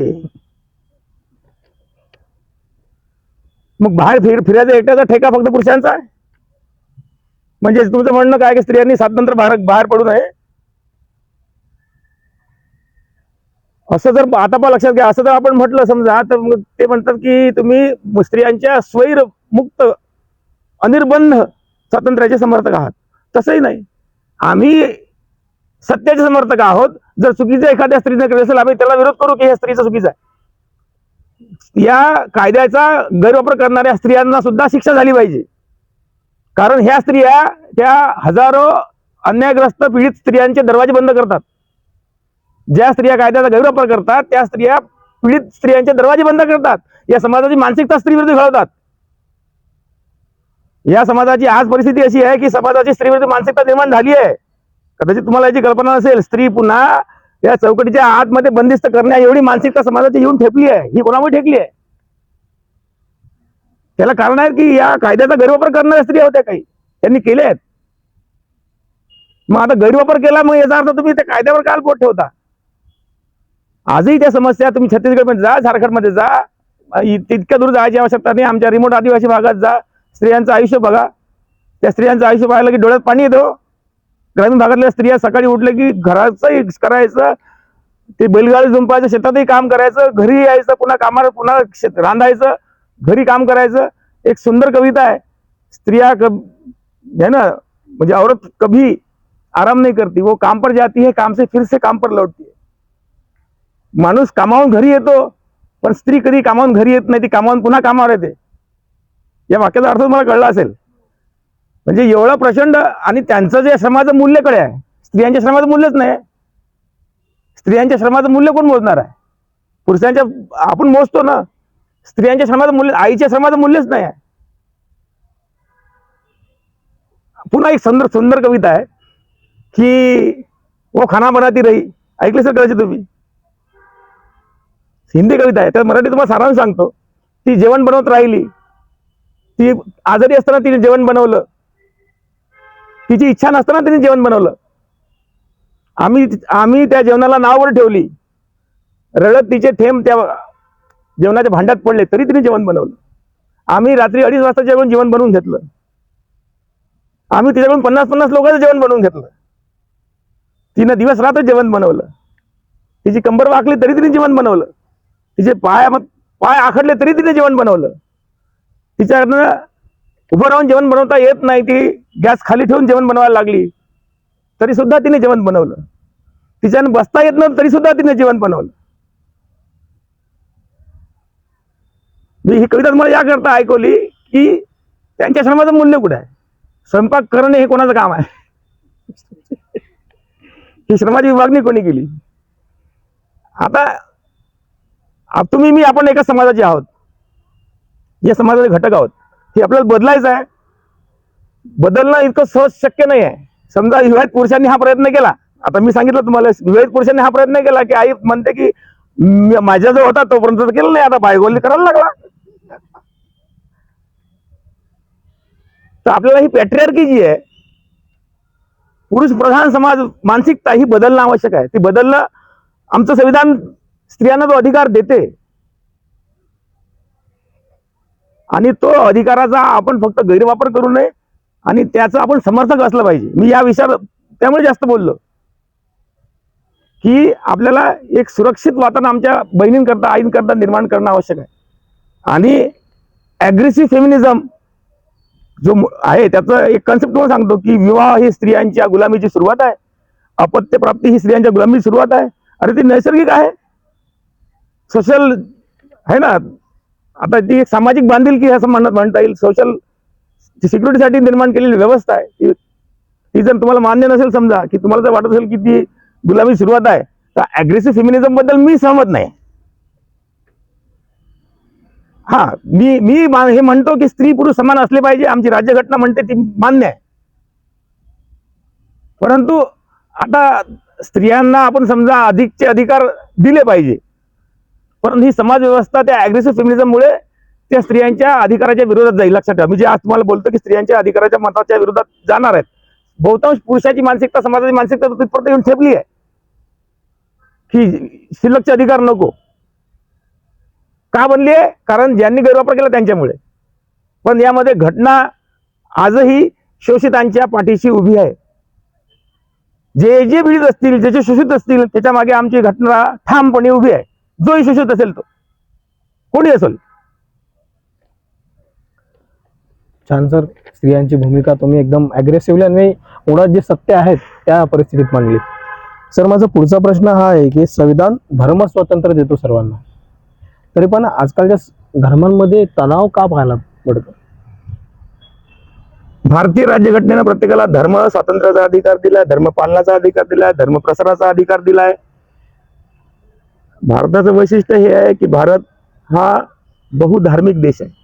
मग बाहेर फिरायचा एकट्याचा ठेका फक्त पुरुषांचा आहे. म्हणजे तुमचं म्हणणं काय की स्त्रियांनी 7 नंतर बाहेर पडू नये, असं जर आता पण लक्षात घ्या. असं जर आपण म्हटलं समजा, तर मग ते म्हणतात की तुम्ही स्त्रियांच्या स्वैर मुक्त अनिर्बंध स्वातंत्र्याचे समर्थक आहात. तसंही नाही, आम्ही सत्याचे समर्थक आहोत. जर चुकीच्या एखाद्या स्त्रीने केलं असेल, आम्ही त्याला विरोध करू की ह्या स्त्रीचा चुकीचा आहे. या कायद्याचा गैरवापर करणाऱ्या स्त्रियांना सुद्धा शिक्षा झाली पाहिजे. कारण ह्या स्त्रिया त्या हजारो अन्यायग्रस्त पीडित स्त्रियांचे दरवाजे बंद करतात. ज्या स्त्रिया कायद्याचा गैरवापर करतात त्या स्त्रिया पीडित स्त्रियांचे दरवाजे बंद करतात. या समाजाची मानसिकता स्त्रीविरुद्ध घडवतात. या समाजाची आज परिस्थिती अशी आहे की समाजाची स्त्रीविरुद्ध मानसिकता निर्माण झाली आहे. कदाचित तुम्हाला याची कल्पना नसेल. स्त्री पुन्हा या चौकटीच्या आतमध्ये बंदिस्त करण्या एवढी मानसिकता समाजाची येऊन ठेपली आहे. ही कोणामुळे ठेपली आहे? त्याला कारण आहे की या कायद्याचा गैरवापर करणाऱ्या स्त्रिया होत्या, काही त्यांनी केले आहेत. मग आता गैरवापर केला, मग याचा अर्थ तुम्ही त्या कायद्यावर काल बोट ठेवता. आजही त्या समस्या तुम्ही छत्तीसगडमध्ये जा, झारखंडमध्ये जा, तितक्या दूर जायची आवश्यकता नाही. आमच्या रिमोट आदिवासी भागात जा, स्त्रियांचं आयुष्य बघा. त्या स्त्रियांचं आयुष्य पाहिलं की डोळ्यात पाणी येतं. ग्रामीण भागातल्या स्त्रिया सकाळी उठले की घराचंही करायचं, ते बैलगाडी जुंपायचं, शेतातही काम करायचं, घरी यायचं, पुन्हा कामाला पुन्हा रांधायचं, घरी काम करायचं. एक सुंदर कविता आहे, स्त्रिया है ना, म्हणजे औरत कभी आराम नहीं करती, वो काम पर जाती है, काम से फिर से काम पर लौटती है. माणूस कामावून घरी येतो, पण स्त्री कधी कामावून घरी येत नाही, ती कामावून पुन्हा कामावर येते. या वाक्याचा अर्थ तुम्हाला कळला असेल. म्हणजे एवढं प्रचंड. आणि त्यांचं जे श्रमाचं मूल्यकडे आहे, स्त्रियांच्या श्रमाचं मूल्यच नाही. स्त्रियांच्या श्रमाचं मूल्य कोण मोजणार आहे? पुरुषांच्या आपण मोजतो ना. स्त्रियांच्या श्रमाचं मूल्य, आईच्या श्रमाचं मूल्यच नाही आहे. पुन्हा एक सुंदर सुंदर कविता आहे की वो खाना बनाती रही. ऐकले सर कदाचित तुम्ही? हिंदी कविता आहे, तर मराठी तुम्हाला सारांश सांगतो. ती जेवण बनवत राहिली, ती आजारी असताना तिने जेवण बनवलं, तिची इच्छा नसताना तिने जेवण बनवलं. आम्ही त्या जेवणाला नावावर ठेवली, रडत तिचे थेंब त्या जेवणाच्या भांड्यात पडले, तरी तिने जेवण बनवलं. आम्ही रात्री 2:30 वाजता जेवण बनवून घेतलं. आम्ही तिच्याकडून 50-50 लोकांचं जेवण बनवून घेतलं. तिनं दिवस रात्र जेवण बनवलं. तिची कंबर वाकली तरी तिने जेवण बनवलं. तिचे पाय आखडले तरी तिने जेवण बनवलं. तिच्याकडनं उभं राहून जेवण बनवता येत नाही, ती गॅस खाली ठेवून जेवण बनवायला लागली, तरी सुद्धा तिने जेवण बनवलं. तिच्यानं बसता येत नव्हतं तरी सुद्धा तिने जेवण बनवलं. मी ही कविता तुम्हाला याकरता ऐकवली की त्यांच्या श्रमाचं मूल्य कुठे आहे? स्वयंपाक करणे हे कोणाचं काम आहे? ही श्रमाची विभागणी कोणी केली? आता तुम्ही मी आपण एका समाजाचे आहोत, या समाजाचे घटक आहोत. हे आपल्याला बदलायचं आहे. बदलणं इतकं सहज शक्य नाही आहे. समजा विवाहित पुरुषांनी हा प्रयत्न केला, आता मी सांगितलं तुम्हाला, विवाहित पुरुषांनी हा प्रयत्न केला की आई म्हणते की माझ्या जो होता तोपर्यंत केलं नाही, आता बायकोली करायला लागला. तर आपल्याला ही पॅट्रियार्की जी आहे, पुरुष प्रधान समाज मानसिकता, ही बदलणं आवश्यक आहे. ती बदलणं, आमचं संविधान स्त्रियांना तो अधिकार देते आणि तो अधिकाराचा आपण फक्त गैरवापर करू नये आणि त्याचं आपण समर्थक असलं पाहिजे. मी या विषयावर त्यामुळे जास्त बोललो की आपल्याला एक सुरक्षित वातावरण आमच्या बहिणींकरता, आईंकरता निर्माण करणं आवश्यक आहे. आणि ॲग्रेसिव्ह फेमिनिझम जो आहे त्याचं एक कन्सेप्ट तुम्हाला सांगतो की विवाह ही स्त्रियांच्या गुलामीची सुरुवात आहे, अपत्यप्राप्ती ही स्त्रियांच्या गुलामीची सुरुवात आहे. अरे ती नैसर्गिक आहे, सोशल आहे ना. आता ती एक सामाजिक बांधिलकी असं म्हणता येईल, सोशल सिक्युरिटीसाठी निर्माण केलेली व्यवस्था आहे. ती जर तुम्हाला मान्य नसेल, समजा की तुम्हाला जर वाटत असेल की ती गुलामी सुरुवात आहे, तर ॲग्रेसिव्ह फेमिनिझम बद्दल मी सहमत नाही. हा, मी हे म्हणतो की स्त्री पुरुष समान असले पाहिजे, आमची राज्यघटना म्हणते, ती मान्य आहे. परंतु आता स्त्रियांना आपण समजा अधिकचे अधिकार दिले पाहिजे, परंतु ही समाज व्यवस्था त्या ॲग्रेसिव्ह फेमिनिझममुळे त्या स्त्रियांच्या अधिकाराच्या विरोधात जाईल. लक्षात ठेवा, मी जे आज तुम्हाला बोलतो की स्त्रियांच्या अधिकाराच्या मताच्या विरोधात जाणार आहेत. बहुतांश पुरुषाची मानसिकता, समाजाची मानसिकता तिथपर्यंत येऊन ठेपली आहे की शिल्लकचे अधिकार नको. का बनली आहे? कारण ज्यांनी गैरवापर केला त्यांच्यामुळे. पण यामध्ये घटना आजही शोषितांच्या पाठीशी उभी आहे. जे जे पीडित असतील, जे जे शोषित असतील, त्याच्या मागे आमची घटना ठामपणे उभी आहे. जोही शोषित असेल तो कोणी असेल. छान सर, स्त्रियांची भूमिका तुम्ही एकदम ॲग्रेसिव्हली आणि मुळात जे सत्य आहेत त्या परिस्थितीत मांडली. सर, माझा पुढचा प्रश्न हा आहे की संविधान धर्म स्वातंत्र्य देतो सर्वांना, तरी पण आजकालच्या धर्मांमध्ये तणाव का पाहायला पडतो? भारतीय राज्यघटनेनं प्रत्येकाला धर्म स्वातंत्र्याचा अधिकार दिलाय, धर्म पालनाचा अधिकार दिलाय, धर्म प्रसाराचा अधिकार दिलाय. भारताचं वैशिष्ट्य हे आहे की भारत हा बहुधार्मिक देश आहे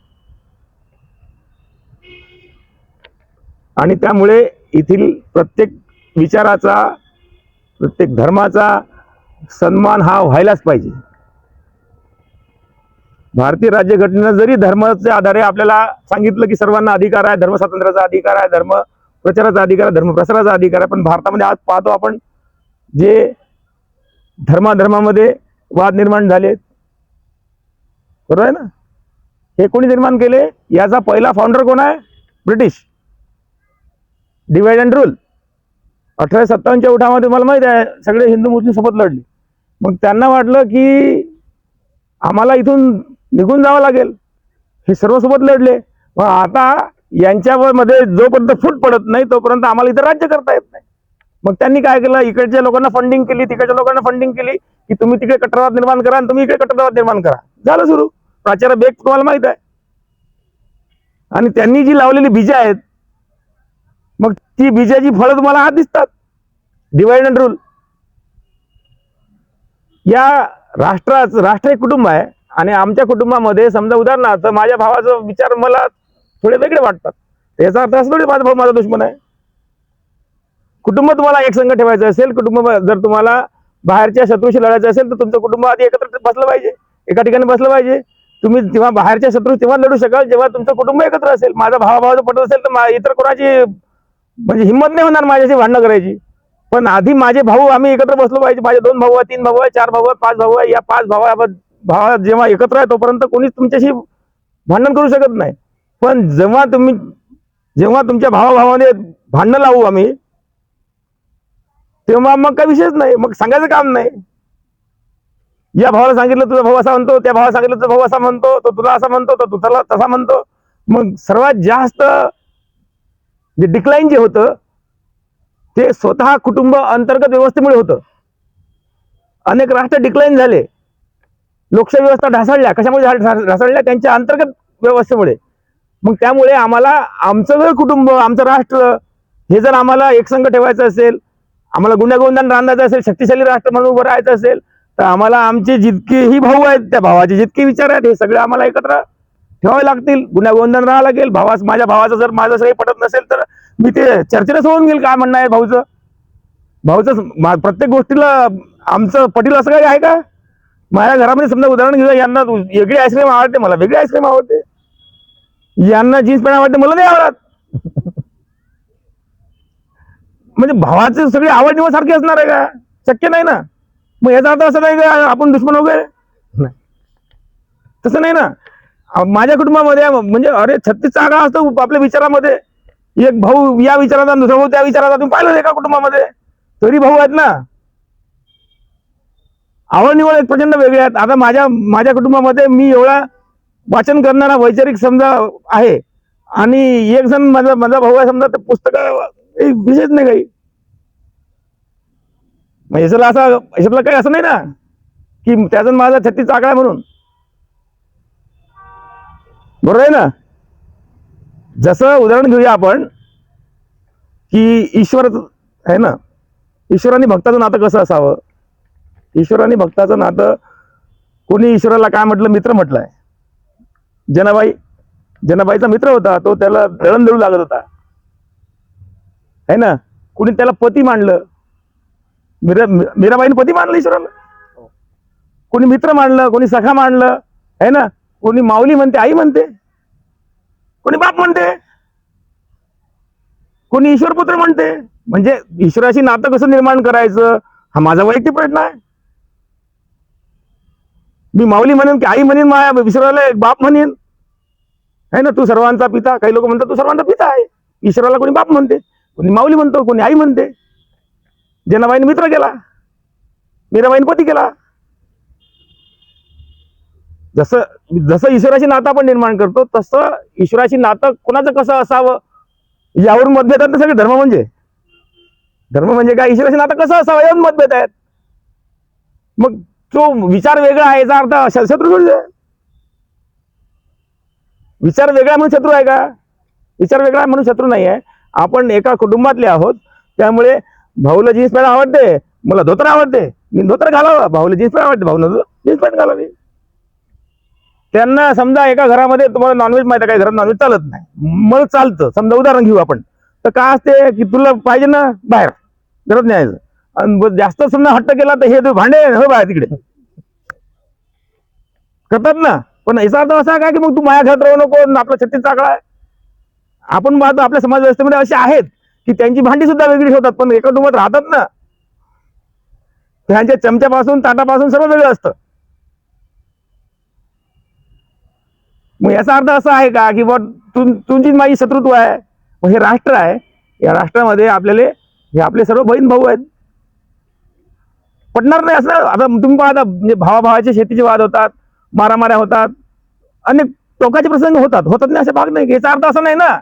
आणि त्यामुळे येथील प्रत्येक विचाराचा, प्रत्येक धर्माचा सन्मान हा व्हायलाच पाहिजे. भारतीय राज्यघटनेनं जरी धर्माच्या आधारे आपल्याला सांगितलं की सर्वांना अधिकार आहे, धर्म स्वातंत्र्याचा अधिकार आहे, धर्म प्रचाराचा अधिकार आहे, धर्म प्रसाराचा अधिकार आहे, पण भारतामध्ये आज पाहतो आपण जे धर्माधर्मामध्ये वाद निर्माण झाले, बरोबर आहे ना. हे कोणी निर्माण केले? याचा पहिला फाउंडर कोण आहे? ब्रिटिश. डिवाइड अँड रूल 1857च्या उठावामध्ये मला माहिती आहे सगळे हिंदू मुस्लिम सोबत लढले. मग त्यांना वाटलं की आम्हाला इथून निघून जावं लागेल, हे सर्व सोबत लढले. मग आता यांच्यामध्ये जोपर्यंत फूट पडत नाही तोपर्यंत आम्हाला इथं राज्य करता येत नाही. मग त्यांनी काय केलं? इकडच्या लोकांना फंडिंग केली, तिकडच्या लोकांना फंडिंग केली की तुम्ही तिकडे कट्टरवाद निर्माण करा आणि तुम्ही इकडे कट्टरवाद निर्माण करा. झालं सुरू. प्राचार्य बेग तुम्हाला माहित आहे. आणि त्यांनी जी लावलेली बीज आहेत मग ती बीजाची फळं तुम्हाला आज दिसतात. Divide and rule. या राष्ट्र एक कुटुंब आहे आणि आमच्या कुटुंबामध्ये समजा उदाहरणार्थ माझ्या भावाचा विचार मला थोडे वेगळे वाटतात. याचा अर्थ असं थोडी माझा भाऊ माझा दुश्मन आहे. कुटुंब तुम्हाला एक संघ ठेवायचं असेल, कुटुंब जर तुम्हाला बाहेरच्या शत्रूशी लढायचं असेल तर तुमचं कुटुंब आधी एकत्र बसलं पाहिजे, एका ठिकाणी बसलं पाहिजे. तुम्ही तेव्हा बाहेरच्या शत्रू तेव्हा लढू शकाल जेव्हा तुमचं कुटुंब एकत्र असेल. माझा भावाचं पटत असेल तर इतर कोणाची म्हणजे हिंमत नाही होणार माझ्याशी भांडणं करायची. पण आधी माझे भाऊ आम्ही एकत्र बसलो पाहिजे. माझे 2 भाऊ आहे, 3 भाऊ आहे, 4 भाऊ आहे, 5 भाऊ आहे. या 5 भावा जेव्हा एकत्र आहे तोपर्यंत कोणीच तुमच्याशी भांडण करू शकत नाही. पण जेव्हा तुमच्या भावाभावाने भांडणं लावू आम्ही तेव्हा मग काही विषयच नाही, मग सांगायचं काम नाही. या भावाला सांगितलं तुझा भाऊ असा म्हणतो, त्या भावाला सांगितलं तुझा भाऊ असा म्हणतो, तो तुला असा म्हणतो, तो तुला तसा म्हणतो. मग सर्वात जास्त जे डिक्लाइन जे होतं ते स्वतः कुटुंब अंतर्गत व्यवस्थेमुळे होतं. अनेक राष्ट्र डिक्लाइन झाले, लोकशाही व्यवस्था ढासळल्या. कशामुळे ढासळल्या? त्यांच्या अंतर्गत व्यवस्थेमुळे. मग त्यामुळे आम्हाला आमचं जर कुटुंब, आमचं राष्ट्र हे जर आम्हाला एकसंघ ठेवायचं असेल, आम्हाला गुण्यागोविंदाने रांधायचं असेल, शक्तिशाली राष्ट्र म्हणून उभं राहायचं असेल तर आम्हाला आमचे जितकेही भाऊ आहेत त्या भावाचे जितके विचार आहेत हे सगळे आम्हाला एकत्र ठेवावे लागतील. गुण्यागोविंदाने राहावं लागेल. माझ्या भावाचं जर माझं सगळं पटत नसेल तर मी ते चर्चेला सोडून घेईल. काय म्हणणं आहे भाऊचं प्रत्येक गोष्टीला आमचं पटील असं काही आहे का? माझ्या घरामध्ये समजा उदाहरण घेऊया, यांना वेगळी आईस्क्रीम आवडते, मला वेगळी आईस्क्रीम आवडते. यांना जीन्स पॅन्ट आवडते, मला नाही आवडत. म्हणजे भावाचे सगळे आवड निवड सारखी असणार आहे का? शक्य नाही ना. मग याचा अर्थ असं नाही का आपण दुश्मन वगैरे? तसं नाही ना. माझ्या कुटुंबामध्ये म्हणजे अरे 36 आकडा असतो आपल्या विचारामध्ये. एक भाऊ या विचाराचा, दुसरा भाऊ त्या विचाराचा. तुम्ही पाहिलं एका कुटुंबामध्ये तरी भाऊ आहेत ना. आवड निवड एक प्रचंड वेगळे आहेत. आता माझ्या कुटुंबामध्ये मी एवढा वाचन करणारा वैचारिक समजा आहे आणि एक जण माझा भाऊ आहे समजा, ते पुस्तक विशेष नाही काही. याच्यातला काही असं नाही ना की त्याचा माझा 36 आकडा आहे म्हणून. बरोबर आहे ना. जसं उदाहरण घेऊया आपण की ईश्वर आहे ना, ईश्वराने भक्ताचं नातं कसं असावं. ईश्वराने भक्ताचं नातं, कोणी ईश्वराला काय म्हटलं? मित्र म्हटलंय. जनाबाईचा मित्र होता, तो त्याला दळण लागत होता है ना. कोणी त्याला पती मानलं, मीराबाईने पती मानलं ईश्वराला. कोणी मित्र मानलं, कोणी सखा मानलं है ना. कोणी माऊली म्हणते, आई म्हणते, कोणी बाप म्हणते, कोणी ईश्वरपुत्र म्हणते. म्हणजे ईश्वराशी नातं कसं निर्माण करायचं हा माझा वैयक्तिक प्रश्न आहे. मी माऊली म्हणेन की आई म्हणेन, माझ्या ईश्वराला एक बाप म्हणेन है ना. तू सर्वांचा पिता, काही लोक म्हणतात तू सर्वांचा पिता आहे. ईश्वराला कोणी बाप म्हणते, कोणी माऊली म्हणतो, कोणी आई म्हणते. जनाबाईने मित्र केला, मीराबाईने पती केला. जसं ईश्वराशी नातं आपण निर्माण करतो तसं ईश्वराशी नातं कोणाचं कसं असावं यावरून मतभेद आहेत. सगळे धर्म म्हणजे काय? ईश्वराशी नातं कसं असावं यावरून मतभेद आहेत. मग तो विचार वेगळा आहे याचा अर्थ शत्रू थोडी आहे. विचार वेगळा म्हणून शत्रू आहे का? विचार वेगळा आहे म्हणून शत्रू नाही आहे. आपण एका कुटुंबातले आहोत. त्यामुळे भाऊला जीन्स पॅन्ट आवडते, मला धोतर आवडते, मी धोतर घालावं. भाऊला जीन्स पॅन्ट आवडते, भाऊला जीन्स पॅन्ट घालावी. त्यांना समजा एका घरामध्ये तुम्हाला नॉनव्हेज माहिती आहे, काही घरात नॉनव्हेज चालत नाही, मला चालतं. समजा उदाहरण घेऊ आपण तर काय असते की तुला पाहिजे ना बाहेर घरात न्यायचं, आणि जास्त समजा हट्ट केला तर हे भांडे हो बाहेर तिकडे करतात ना. पण याचा अर्थ असा काय की मग तू माझ्या घरात राहू नको, आपला 36 आकडा आहे. आपण पाहतो आपल्या समाज व्यवस्थेमध्ये असे आहेत की त्यांची भांडी सुद्धा वेगळी ठेवतात पण एका कुटुंबात राहतात ना. त्यांच्या चमच्यापासून ताटापासून सर्व वेगळं असतं. मग याचा अर्थ असा आहे का की तुमची माझी शत्रुत्व आहे. मग हे राष्ट्र आहे, या राष्ट्रामध्ये हे आपले सर्व बहीण भाऊ आहेत. पटणार नाही असं. आता तुम्ही पाहता म्हणजे भावाभावाचे शेतीचे वाद होतात, मारामाऱ्या होतात, अनेक टोकाचे प्रसंग होतात नाही असे भाग नाही. याचा अर्थ असा नाही ना.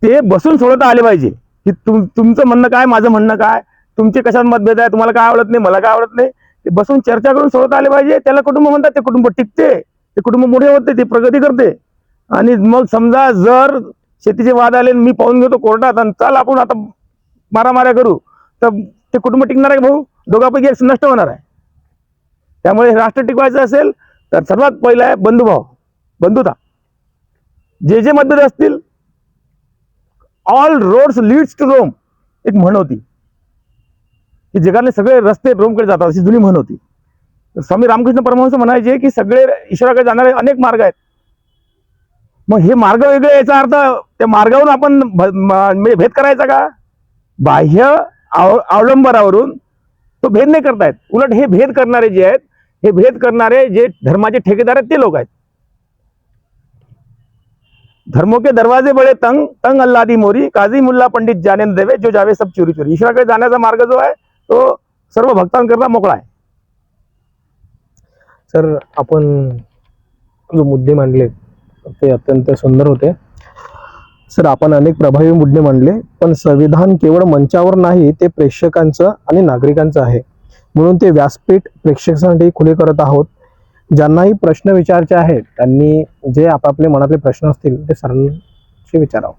ते बसून सोडवता आले पाहिजे की तुमचं म्हणणं काय, माझं म्हणणं काय, तुमचे कशात मतभेद आहे, तुम्हाला काय आवडत नाही, मला काय आवडत नाही, ते बसून चर्चा करून सोडवता आले पाहिजे. त्याला कुटुंब म्हणतात. ते कुटुंब टिकते, ते कुटुंब मोठे होते, ते प्रगती करते. आणि मग समजा जर शेतीचे वाद आले मी पाहून घेतो कोर्टात आणि चाल आपण आता मारामाऱ्या करू, तर ते कुटुंब टिकणार आहे भाऊ? दोघांपैकी एक नष्ट होणार आहे. त्यामुळे राष्ट्र टिकवायचं असेल तर सर्वात पहिलं आहे बंधुभाव, बंधुता. जे मतभेद असतील, all roads leads to Rome एक म्हण होती की जगातले सगळे रस्ते रोमकडे जातात, अशी जुनी म्हण होती. स्वामी रामकृष्ण परमहंस म्हणायचे की सगळे ईश्वराकडे जाणारे अनेक मार्ग आहेत. मग हे मार्ग वेगळे, याचा अर्थ त्या मार्गावरून आपण म्हणजे भेद करायचा का? बाह्य अवलंबनावरून तो भेद नाही करतायत. उलट हे भेद करणारे जे आहेत, हे भेद करणारे जे धर्माचे ठेकेदार आहेत ते लोक आहेत. धर्मों के दरवाजे बडे तंग तंग अल्लाह दी मोरी, काजी मुल्ला पंडित जाने न देवे, जो जावे सब चोरी चोरी. ईश्वराकडे जाण्याचा मार्ग जो आहे तो सर्व भक्तांकरता मोकळा आहे. सर, आपण जो मुद्दे मांडले ते अत्यंत सुंदर होते. सर, आपण अनेक प्रभावी मुद्दे मांडले, पण संविधान केवळ मंचावर नाही, ते प्रेक्षकांचं आणि नागरिकांचं आहे. म्हणून ते व्यासपीठ प्रेक्षकांसाठी खुले करत आहोत. ज्यांनाही प्रश्न विचारायचे आहेत त्यांनी जे आपापले मनातले प्रश्न असतील ते सरांशी विचारावं.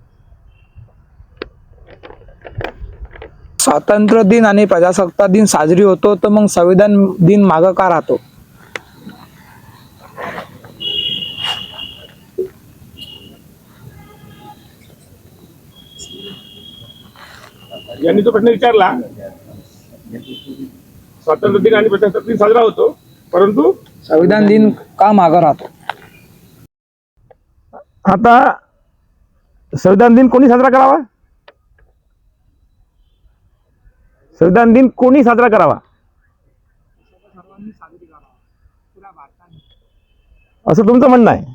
स्वातंत्र्य दिन आणि प्रजासत्ताक दिन साजरी होतो, तर मग संविधान दिन मागं का राहतो? यांनी तो प्रश्न विचारला. स्वातंत्र्य दिन आणि प्रजासत्ताक दिन साजरा होतो, परंतु संविधान दिन का मागं राहतो? आता संविधान दिन कोणी साजरा करावा? संविधान दिन कोणी साजरा करावा असं तुमचं म्हणणं आहे.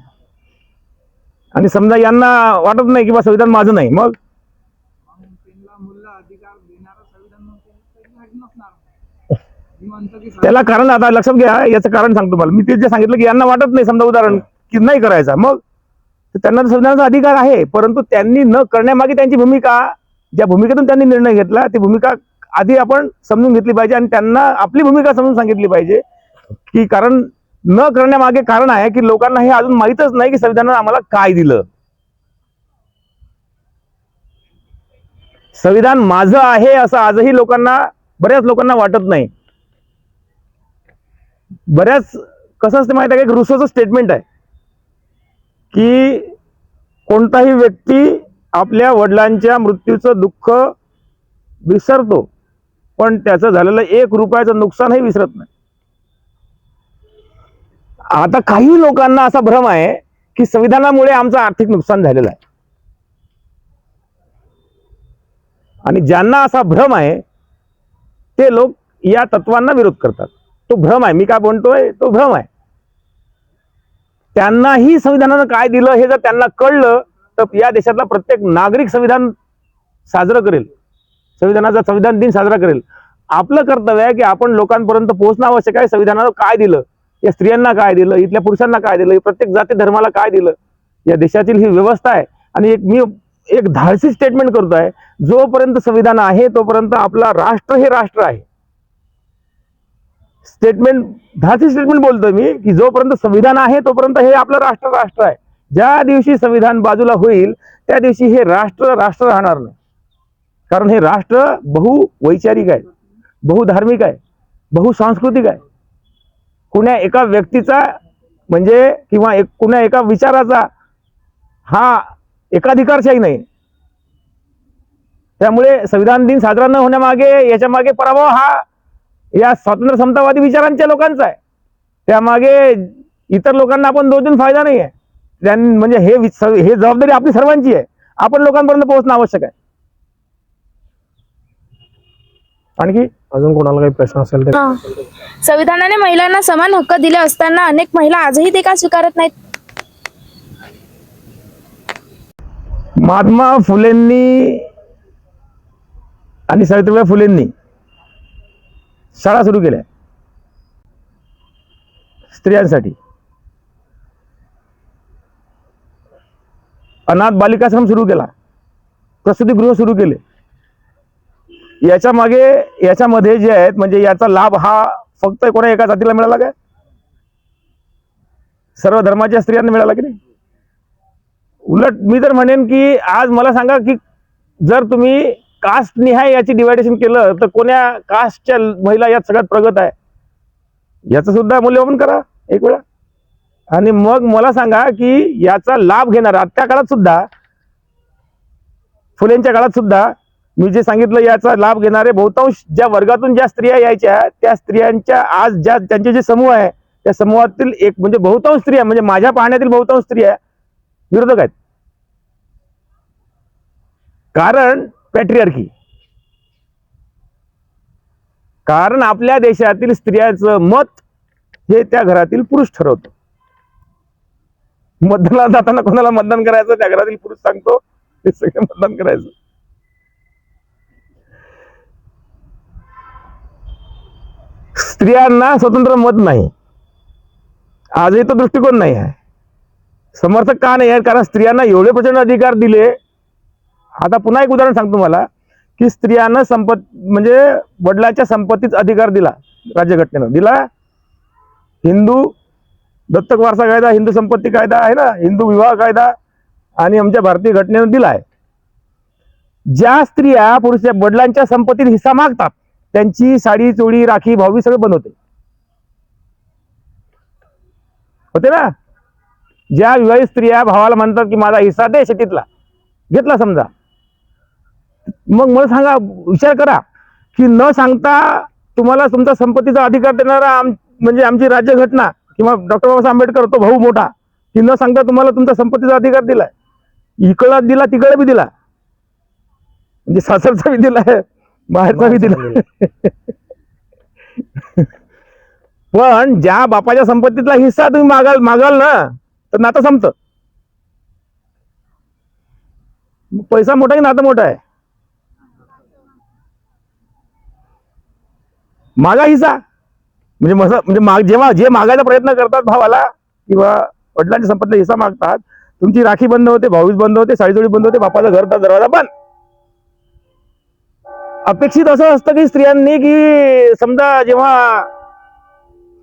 आणि समजा यांना वाटत नाही की बा संविधान माझं नाही, मग त्याला कारण आता लक्षात घ्या. याचं कारण सांगतो मला. मी ते जे सांगितलं की यांना वाटत नाही, समजा उदाहरण की नाही करायचा, मग त्यांना संविधानाचा अधिकार आहे, परंतु त्यांनी न करण्यामागे त्यांची भूमिका, ज्या भूमिकेतून त्यांनी निर्णय घेतला ती भूमिका आधी आपण समजून घेतली पाहिजे आणि त्यांना आपली भूमिका समजून सांगितली पाहिजे. की कारण न करण्यामागे कारण आहे की लोकांना हे अजून माहीतच नाही की संविधानानं आम्हाला काय दिलं. संविधान माझं आहे असं आजही लोकांना, बऱ्याच लोकांना वाटत नाही. बऱ्याच कसं असते माहिती आहे का, एक रुसोचं स्टेटमेंट आहे की कोणताही व्यक्ती आपल्या वडिलांच्या मृत्यूचं दुःख विसरतो, पण त्याचं झालेलं 1 रुपयाचं नुकसानही विसरत नाही. आता काही लोकांना असा भ्रम आहे की संविधानामुळे आमचं आर्थिक नुकसान झालेलं आहे. आणि ज्यांना असा भ्रम आहे ते लोक या तत्वांना विरोध करतात. तो भ्रम आहे. मी काय म्हणतोय, तो भ्रम आहे. त्यांनाही संविधानानं काय दिलं हे जर त्यांना कळलं तर या देशातला प्रत्येक नागरिक संविधान साजरं करेल, संविधान दिन साजरा करेल. आपलं कर्तव्य आहे की आपण लोकांपर्यंत पोहोचणं आवश्यक आहे. संविधानानं काय दिलं, या स्त्रियांना काय दिलं, इथल्या पुरुषांना काय दिलं, प्रत्येक जाती धर्माला काय दिलं, या देशातील ही व्यवस्था आहे. आणि मी एक धाडसी स्टेटमेंट करतोय, जोपर्यंत संविधान आहे तोपर्यंत आपला राष्ट्र हे राष्ट्र आहे. धाडसी स्टेटमेंट बोलतोय मी की जोपर्यंत संविधान आहे तोपर्यंत हे आपलं राष्ट्र राष्ट्र आहे. ज्या दिवशी संविधान बाजूला होईल त्या दिवशी हे राष्ट्र राष्ट्र राहणार नाही. कारण हे राष्ट्र बहुवैचारिक आहे, बहुधार्मिक आहे, बहुसांस्कृतिक आहे. कुण्या एका व्यक्तीचा म्हणजे किंवा कुण्या एका विचाराचा हा एकाधिकारशाही नाही. त्यामुळे संविधान दिन साजरा न होण्यामागे, याच्या मागे पराभव हा या स्वातंत्र्य समतावादी विचारांच्या लोकांचा आहे. त्यामागे इतर लोकांना आपण दोष देऊन फायदा नाही आहे. म्हणजे हे जबाबदारी आपली सर्वांची आहे. आपण लोकांपर्यंत पोहोचणं आवश्यक आहे. आणखी अजून कोणाला काही प्रश्न असेल तर? संविधानाने महिलांना समान हक्क दिले असताना अनेक महिला आजही ते का स्वीकारत नाहीत? महात्मा फुलेंनी आणि सावित्रीबाई फुलेंनी शाळा सुरू केल्या स्त्रियांसाठी. अनाथ बालिकाश्रम सुरू केला, प्रसूतिगृह सुरू केले. याच्यामध्ये जे आहेत म्हणजे याचा लाभ हा फक्त कोणा एका जातीला मिळाला काय? सर्व धर्माच्या स्त्रियांना मिळाला की नाही? उलट मी तर म्हणेन की आज मला सांगा की जर तुम्ही कास्ट निहाय याची डिवायडेशन केलं तर कोण्या कास्टच्या महिला यात सगळ्यात प्रगत आहे याचं सुद्धा मूल्यमापन करा एक वेळा. आणि मग मला सांगा की याचा लाभ घेणार आजच्या काळात सुद्धा, फुलेंच्या काळात सुद्धा मी जे सांगितलं याचा लाभ घेणारे बहुतांश ज्या वर्गातून ज्या स्त्रिया यायच्या त्या स्त्रियांच्या आज ज्या त्यांचे जे समूह आहे त्या समूहातील एक म्हणजे बहुतांश स्त्रिया म्हणजे माझ्या पाहण्यातील बहुतांश स्त्रिया विरोधक आहेत. कारण पॅट्रिआर्की, कारण आपल्या देशातील स्त्रियांचं मत हे त्या घरातील पुरुष ठरवतो. मतदानाला जाताना कोणाला मतदान करायचं त्या घरातील पुरुष सांगतो ते सगळे मतदान करायचं. स्त्रियांना स्वतंत्र मत नाही, आजही तो दृष्टिकोन नाही आहे. समर्थक का नाही आहे? कारण स्त्रियांना एवढे प्रचंड अधिकार दिले. आता पुन्हा एक उदाहरण सांगतो मला की स्त्रियांना म्हणजे वडिलांच्या संपत्तीचा अधिकार दिला, राज्यघटनेनं दिला. हिंदू दत्तक वारसा कायदा, हिंदू संपत्ती कायदा आहे ना, हिंदू विवाह कायदा आणि आमच्या भारतीय घटनेनं दिला आहे. ज्या स्त्रिया पुरुषाच्या वडिलांच्या संपत्तीत हिस्सा मागतात त्यांची साडी चोळी राखी भावी सगळं बंद होते ना. ज्या विवाहित स्त्रिया भावाला म्हणतात की माझा हिस्सा दे शेतीतला, घेतला समजा, मग मला सांगा, विचार करा की न सांगता तुम्हाला तुमचा संपत्तीचा अधिकार देणारा म्हणजे आमची राज्यघटना किंवा डॉक्टर बाबासाहेब आंबेडकर तो भाऊ मोठा की न सांगता तुम्हाला तुमचा संपत्तीचा अधिकार दिलाय. इकडं दिला तिकडे बी दिला, म्हणजे सासरचा बी दिलाय बाहेरचा बी दिला. पण ज्या बापाच्या संपत्तीतला हिस्सा तुम्ही मागाल ना तर नातं संपतं. पैसा मोठा की नातं मोठं आहे? मागा हिस्सा म्हणजे जेव्हा जे मागायचा प्रयत्न करतात भावाला किंवा वडिलांच्या संपत्तीचा हिस्सा मागतात, तुमची राखी बंद होते, भाऊबीज बंद होते, साडीचोळी बंद होते, बापाचा घर दरवाजा बंद. अपेक्षित असं असतं की स्त्रियांनी की समजा जेव्हा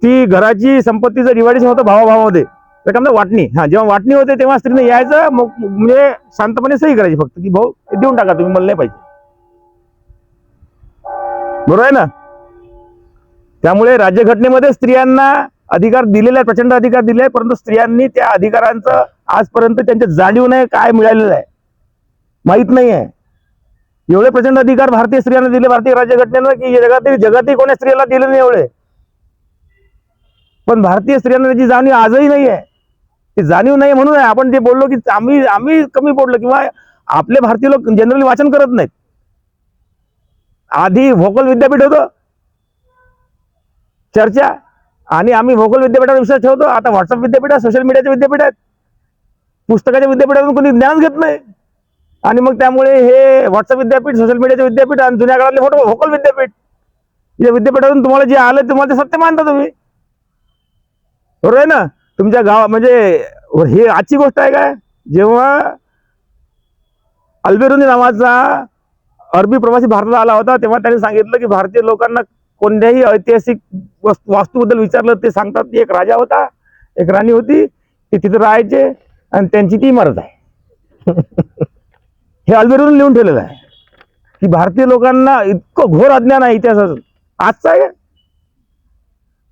ती घराची संपत्तीचं डिवायडेशन होतं भावाभावामध्ये तर वाटणी, जेव्हा वाटणी होते तेव्हा स्त्रीने यायचं म्हणजे शांतपणे सही करायची फक्त की भाऊ देऊन टाका तुम्ही, मला नाही पाहिजे. बरोबर आहे ना? त्यामुळे राज्यघटनेमध्ये स्त्रियांना अधिकार दिलेला आहे, प्रचंड अधिकार दिले आहे, परंतु स्त्रियांनी त्या अधिकारांचं आजपर्यंत त्यांच्या जाणीव नाही काय मिळालेलं आहे माहित नाही आहे. एवढे प्रचंड अधिकार भारतीय स्त्रियांना दिले भारतीय राज्यघटनेनं की जगातील कोण्या स्त्रियाला दिले नाही एवढे. पण भारतीय स्त्रियांना त्याची जाणीव आजही नाही आहे. ती जाणीव नाही म्हणून आहे आपण जे बोललो की आम्ही कमी पडलो किंवा आपले भारतीय लोक जनरली वाचन करत नाहीत. आधी व्होकल विद्यापीठ होतं चर्चा आणि आम्ही व्होकल विद्यापीठावर विश्वास ठेवतो. आता व्हॉट्सअप विद्यापीठ आहे, सोशल मीडियाचे विद्यापीठ आहेत, पुस्तकाच्या विद्यापीठातून कोणी ज्ञान घेत नाही. आणि मग त्यामुळे हे व्हॉट्सअप विद्यापीठ, सोशल मीडियाचे विद्यापीठ आणि जुन्या काळातले व्होकल विद्यापीठ या विद्यापीठातून तुम्हाला जे आलं तुम्हाला ते सत्य मानता तुम्ही. बरोबर आहे ना? तुमच्या गावात म्हणजे हे आजची गोष्ट आहे काय? जेव्हा अल्बेरुनी नावाचा अरबी प्रवासी भारतात आला होता तेव्हा त्यांनी सांगितलं की भारतीय लोकांना कोणत्याही ऐतिहासिक वास्तूबद्दल विचारलं ते सांगतात एक राजा होता, एक राणी होती, ते तिथे राहायचे आणि त्यांची ती इमारत आहे. हे अल्बेरुनी लिहून ठेवलेलं आहे की भारतीय लोकांना इतकं घोर अज्ञान आहे इतिहासाचं. आजचं आहे.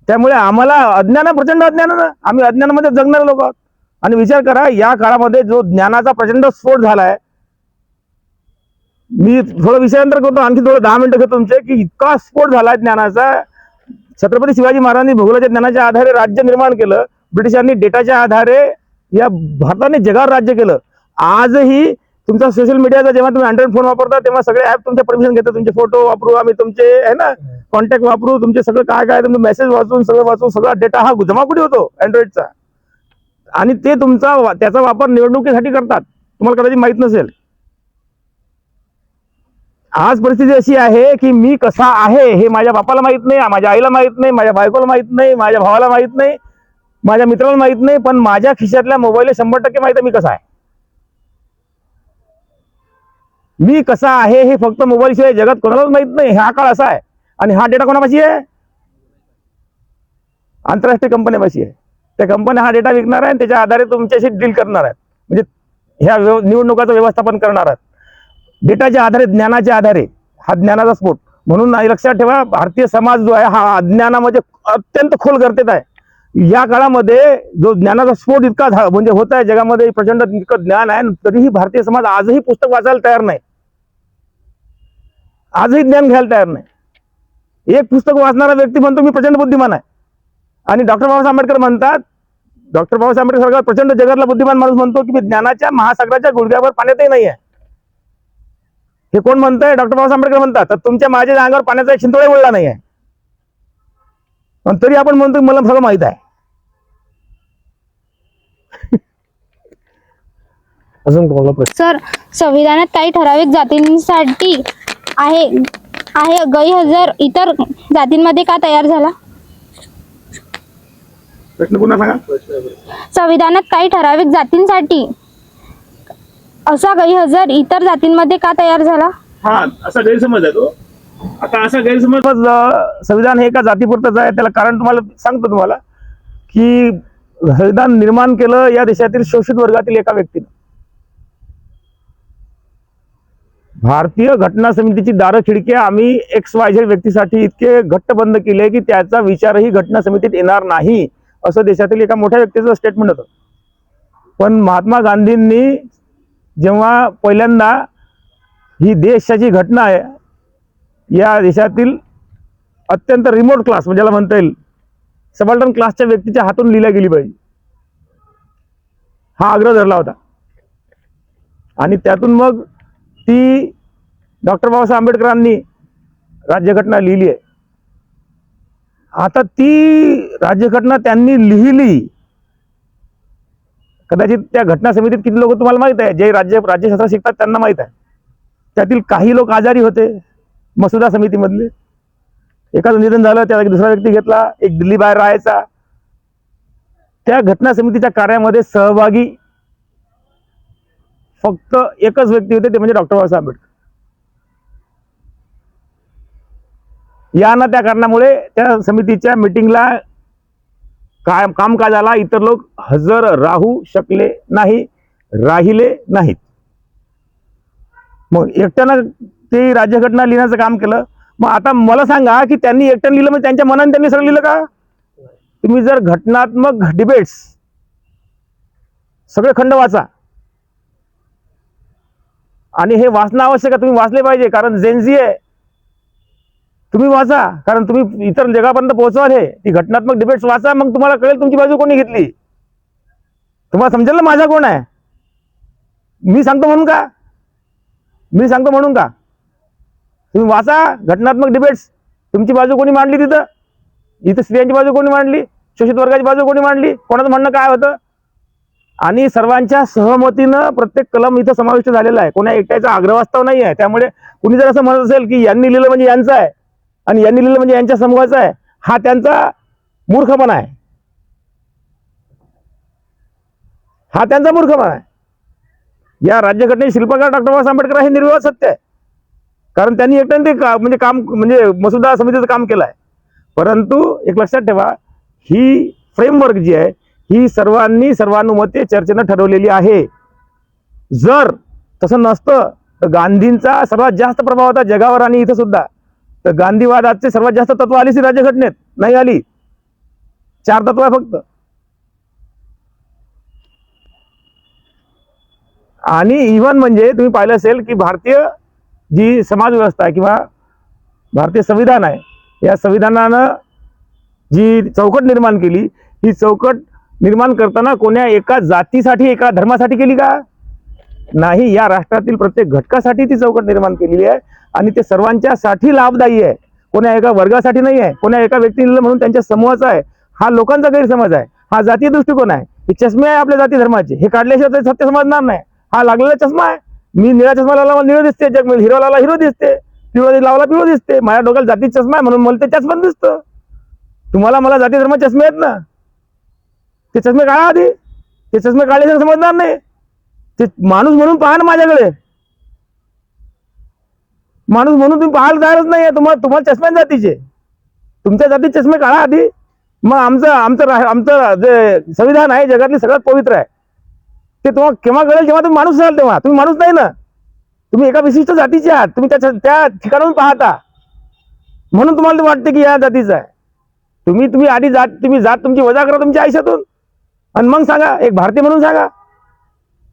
त्यामुळे आम्हाला अज्ञान, प्रचंड अज्ञान ना, आम्ही अज्ञानामध्ये जगणारे लोक आहोत. आणि विचार करा या काळामध्ये जो ज्ञानाचा प्रचंड स्फोट झालाय, मी थोडं विषयांतर करतो, आणखी थोडं 10 मिनिटं घेतो तुमचे, की इतका स्फोट झालाय ज्ञानाचा. छत्रपती शिवाजी महाराजांनी भूगोलाच्या ज्ञानाच्या आधारे राज्य निर्माण केलं, ब्रिटिशांनी डेटाच्या आधारे या भारताने जगावर राज्य केलं. आजही तुमचा सोशल मीडियाचा जेव्हा तुम्ही अँड्रॉइड फोन वापरता तेव्हा सगळे ऍप तुमच्या परमिशन घेतात, तुमचे फोटो वापरू आम्ही, तुमचे आहे ना कॉन्टॅक्ट वापरू, तुमचे सगळं काय काय तुमचे मेसेज वाचून सगळा डेटा हा जमा कुठे होतो अँड्रॉइडचा. आणि ते त्याचा वापर निवडणुकीसाठी करतात, तुम्हाला कदाचित माहित नसेल. आज परिस्थिती अशी आहे की मी कसा आहे हे माझ्या बापाला माहित नाही, माझ्या आईला माहित नाही, माझ्या बायकोला माहित नाही, माझ्या भावाला माहित नाही, माझ्या मित्राला माहित नाही, पण माझ्या खिशातल्या मोबाईलला 100% माहित आहे मी कसा आहे. मी कसा आहे हे फक्त मोबाईल शिवाय जगात कोणालाच माहित नाही. हा काळ असा आहे. आणि हा डेटा कोणापाशी आहे? आंतरराष्ट्रीय कंपन्यापाशी आहे. त्या कंपन्या हा डेटा विकणार आहे आणि त्याच्या आधारे तुमच्याशी डील करणार आहेत. म्हणजे ह्या निवडणुकाचं व्यवस्थापन करणार आहात. डेटाच्या आधारे, ज्ञानाच्या आधारे, हा ज्ञानाचा स्फोट. म्हणून हे लक्षात ठेवा, भारतीय समाज जो आहे हा अज्ञानामध्ये अत्यंत खोल गर्तेत आहे. या काळामध्ये जो ज्ञानाचा स्फोट इतका म्हणजे होत आहे जगामध्ये, प्रचंड इतकं ज्ञान आहे, तरीही भारतीय समाज आजही पुस्तक वाचायला तयार नाही, आजही ज्ञान घ्यायला तयार नाही. एक पुस्तक वाचणारा व्यक्ती म्हणतो मी प्रचंड बुद्धिमान आहे, आणि डॉक्टर बाबासाहेब आंबेडकर म्हणतात, डॉक्टर बाबासाहेब आंबेडकर सारखा प्रचंड जगातला बुद्धिमान माणूस म्हणतो की मी ज्ञानाच्या महासागराच्या गुडघ्यावर पाण्यातही नाही आहे. हे कोण म्हणतंय? डॉक्टर बाबासाहेब आंबेडकर म्हणतात. तर तुमच्या माझ्या अंगावर पाण्याचा एक शिंतोडा वळला नाही आहे, पण तरी आपण म्हणतो मला सगळं माहित आहे. अजून कोणाला प्रश्न? सर, संविधानात काही ठराविक जातींसाठी आहे गैरहजर इतर जातींमध्ये का तयार झाला? प्रश्न पुन्हा सांगा. संविधानात काही ठराविक जातींसाठी असा गैरहजर इतर जातींमध्ये का तयार झाला? हा, असा गैरसमज आहे तो. आता असा गैरसमज संविधान हे एका जातीपुरतच आहे. त्याला कारण तुम्हाला सांगतो की संविधान निर्माण केलं या देशातील शोषित वर्गातील एका व्यक्तीनं. भारतीय घटना समितीची दारं खिडक्या आम्ही XYZ व्यक्तीसाठी इतके घट्ट बंद केले की त्याचा विचारही घटना समितीत येणार नाही, असं देशातील एका मोठ्या व्यक्तीचं स्टेटमेंट होतं. पण महात्मा गांधींनी जेव्हा पहिल्यांदा ही देशाची घटना आहे या देशातील अत्यंत रिमोट क्लास, म्हणजे ज्याला म्हणता येईल सबल्टन क्लासच्या व्यक्तीच्या हातून लिहिल्या गेली पाहिजे, हा आग्रह धरला होता. आणि त्यातून मग ती डॉक्टर बाबासाहेब आंबेडकरांनी राज्यघटना लिहिली आहे. आता ती राज्यघटना त्यांनी लिहिली, कदाचित त्या घटना समितीत किती लोक तुम्हाला माहित आहे, जे राज्यशास्त्र शिकतात त्यांना माहित आहे. त्यातील काही लोक आजारी होते मसुदा समितीमधले. एकाचं निधन झालं, त्याला दुसरा व्यक्ती घेतला, एक दिल्ली बाहेर राहायचा. त्या घटना समितीच्या कार्यामध्ये सहभागी फक्त एकच व्यक्ती होते, ते म्हणजे डॉक्टर बाबासाहेब आंबेडकर. या ना त्या कारणामुळे त्या समितीच्या मिटिंगला कामकाजाला इतर लोक हजर राहू शकले नाही, राहिले नाहीत. मग एकट्यानं ते राज्यघटना लिहिण्याचं काम केलं. मग आता मला सांगा की त्यांनी एकट्यानं लिहिलं, मग त्यांच्या मनाने त्यांनी सगळं लिहिलं का? तुम्ही जर घटनात्मक डिबेट्स सगळे खंड वाचा, आणि हे वाचणं आवश्यक आहे, तुम्ही वाचले पाहिजे, कारण जेनझी आहे. तुम्ही वाचा, कारण तुम्ही इतर जगापर्यंत पोहोचवाल. हे ती घटनात्मक डिबेट्स वाचा, मग तुम्हाला कळेल तुमची बाजू कोणी घेतली. तुम्हाला समजेल ना माझा कोण आहे. मी सांगतो म्हणून का? तुम्ही वाचा घटनात्मक डिबेट्स, तुमची बाजू कोणी मांडली तिथं. इथं स्त्रियांची बाजू कोणी मांडली, शोषित वर्गाची बाजू कोणी मांडली, कोणाचं म्हणणं काय होतं, आणि सर्वांच्या सहमतीनं प्रत्येक कलम इथं समाविष्ट झालेला आहे. कोणा एकट्याचा आग्रहवास्तव नाही आहे. त्यामुळे कुणी जर असं म्हणत असेल की यांनी लिहिलं म्हणजे यांचं आहे आणि यांनी लिहिलं म्हणजे यांच्या समूहाचा आहे, हा त्यांचा मूर्खपणा आहे. या राज्यघटनेचे शिल्पकार डॉक्टर बाबासाहेब आंबेडकर हे निर्विवाद सत्य आहे, कारण त्यांनी एकट्याने ते म्हणजे मसुदा समितीचं काम केलं आहे. परंतु एक लक्षात ठेवा, ही फ्रेमवर्क जी आहे ही सर्वांनी सर्वानुमते चर्चेनं ठरवलेली आहे. जर तसं नसतं तर गांधींचा सर्वात जास्त प्रभाव होता जगावर आणि इथं सुद्धा. तर गांधीवादाचे सर्वात जास्त तत्व आलीच राज्यघटनेत नाही आली. 4 तत्व आहे फक्त. आणि इव्हन म्हणजे तुम्ही पाहिलं असेल की भारतीय जी समाज व्यवस्था आहे किंवा भारतीय संविधान आहे, या संविधानानं जी चौकट निर्माण केली, ही चौकट निर्माण करताना कोण्या एका जातीसाठी, एका धर्मासाठी केली का? नाही. या राष्ट्रातील प्रत्येक घटकासाठी ती चौकट निर्माण केलेली आहे, आणि ते सर्वांच्यासाठी लाभदायी आहे. कोण्या एका वर्गासाठी नाही आहे, कोण्या एका व्यक्तीला म्हणून त्यांच्या समूहाचा आहे. हा लोकांचा गैरसमज आहे, हा जातीय दृष्टिकोन आहे. हे चष्मे आहे आपल्या जाती धर्माचे, हे काढल्याशिवाय सत्य समजणार नाही. हा लागलेला चष्मा आहे. मी निळा चष्मा लावला मला निळं दिसते, जग हिरो लावला हिरो दिसते, पिवळा लावला पिवळं दिसते. माझ्या डोक्याला जाती चष्मा आहे म्हणून मला ते चष्मा दिसतं. तुम्हाला मला जाती धर्म चष्मे आहेत ना, ते चष्मे काढा आधी. ते चष्मे काढल्याशिवाय समजणार नाही. ते माणूस म्हणून पहा ना माझ्याकडे. माणूस म्हणून तुम्ही पाहायला तयारच नाही आहे. तुम्हाला चष्मे जातीचे, तुमच्या जाती चष्मे काढा आधी. मग आमचं जे संविधान आहे जगातली सगळ्यात पवित्र आहे. ते तुम्हाला केव्हा कळेल जेव्हा तुम्ही माणूस असाल तेव्हा. तुम्ही माणूस नाही ना, तुम्ही एका विशिष्ट जातीचे आहात, तुम्ही त्या ठिकाणाहून पाहता म्हणून तुम्हाला ते वाटते की या जातीचा आहे. तुम्ही आधी जात तुमची वजा करा तुमच्या आयुष्यातून आणि मग सांगा. एक भारतीय म्हणून सांगा.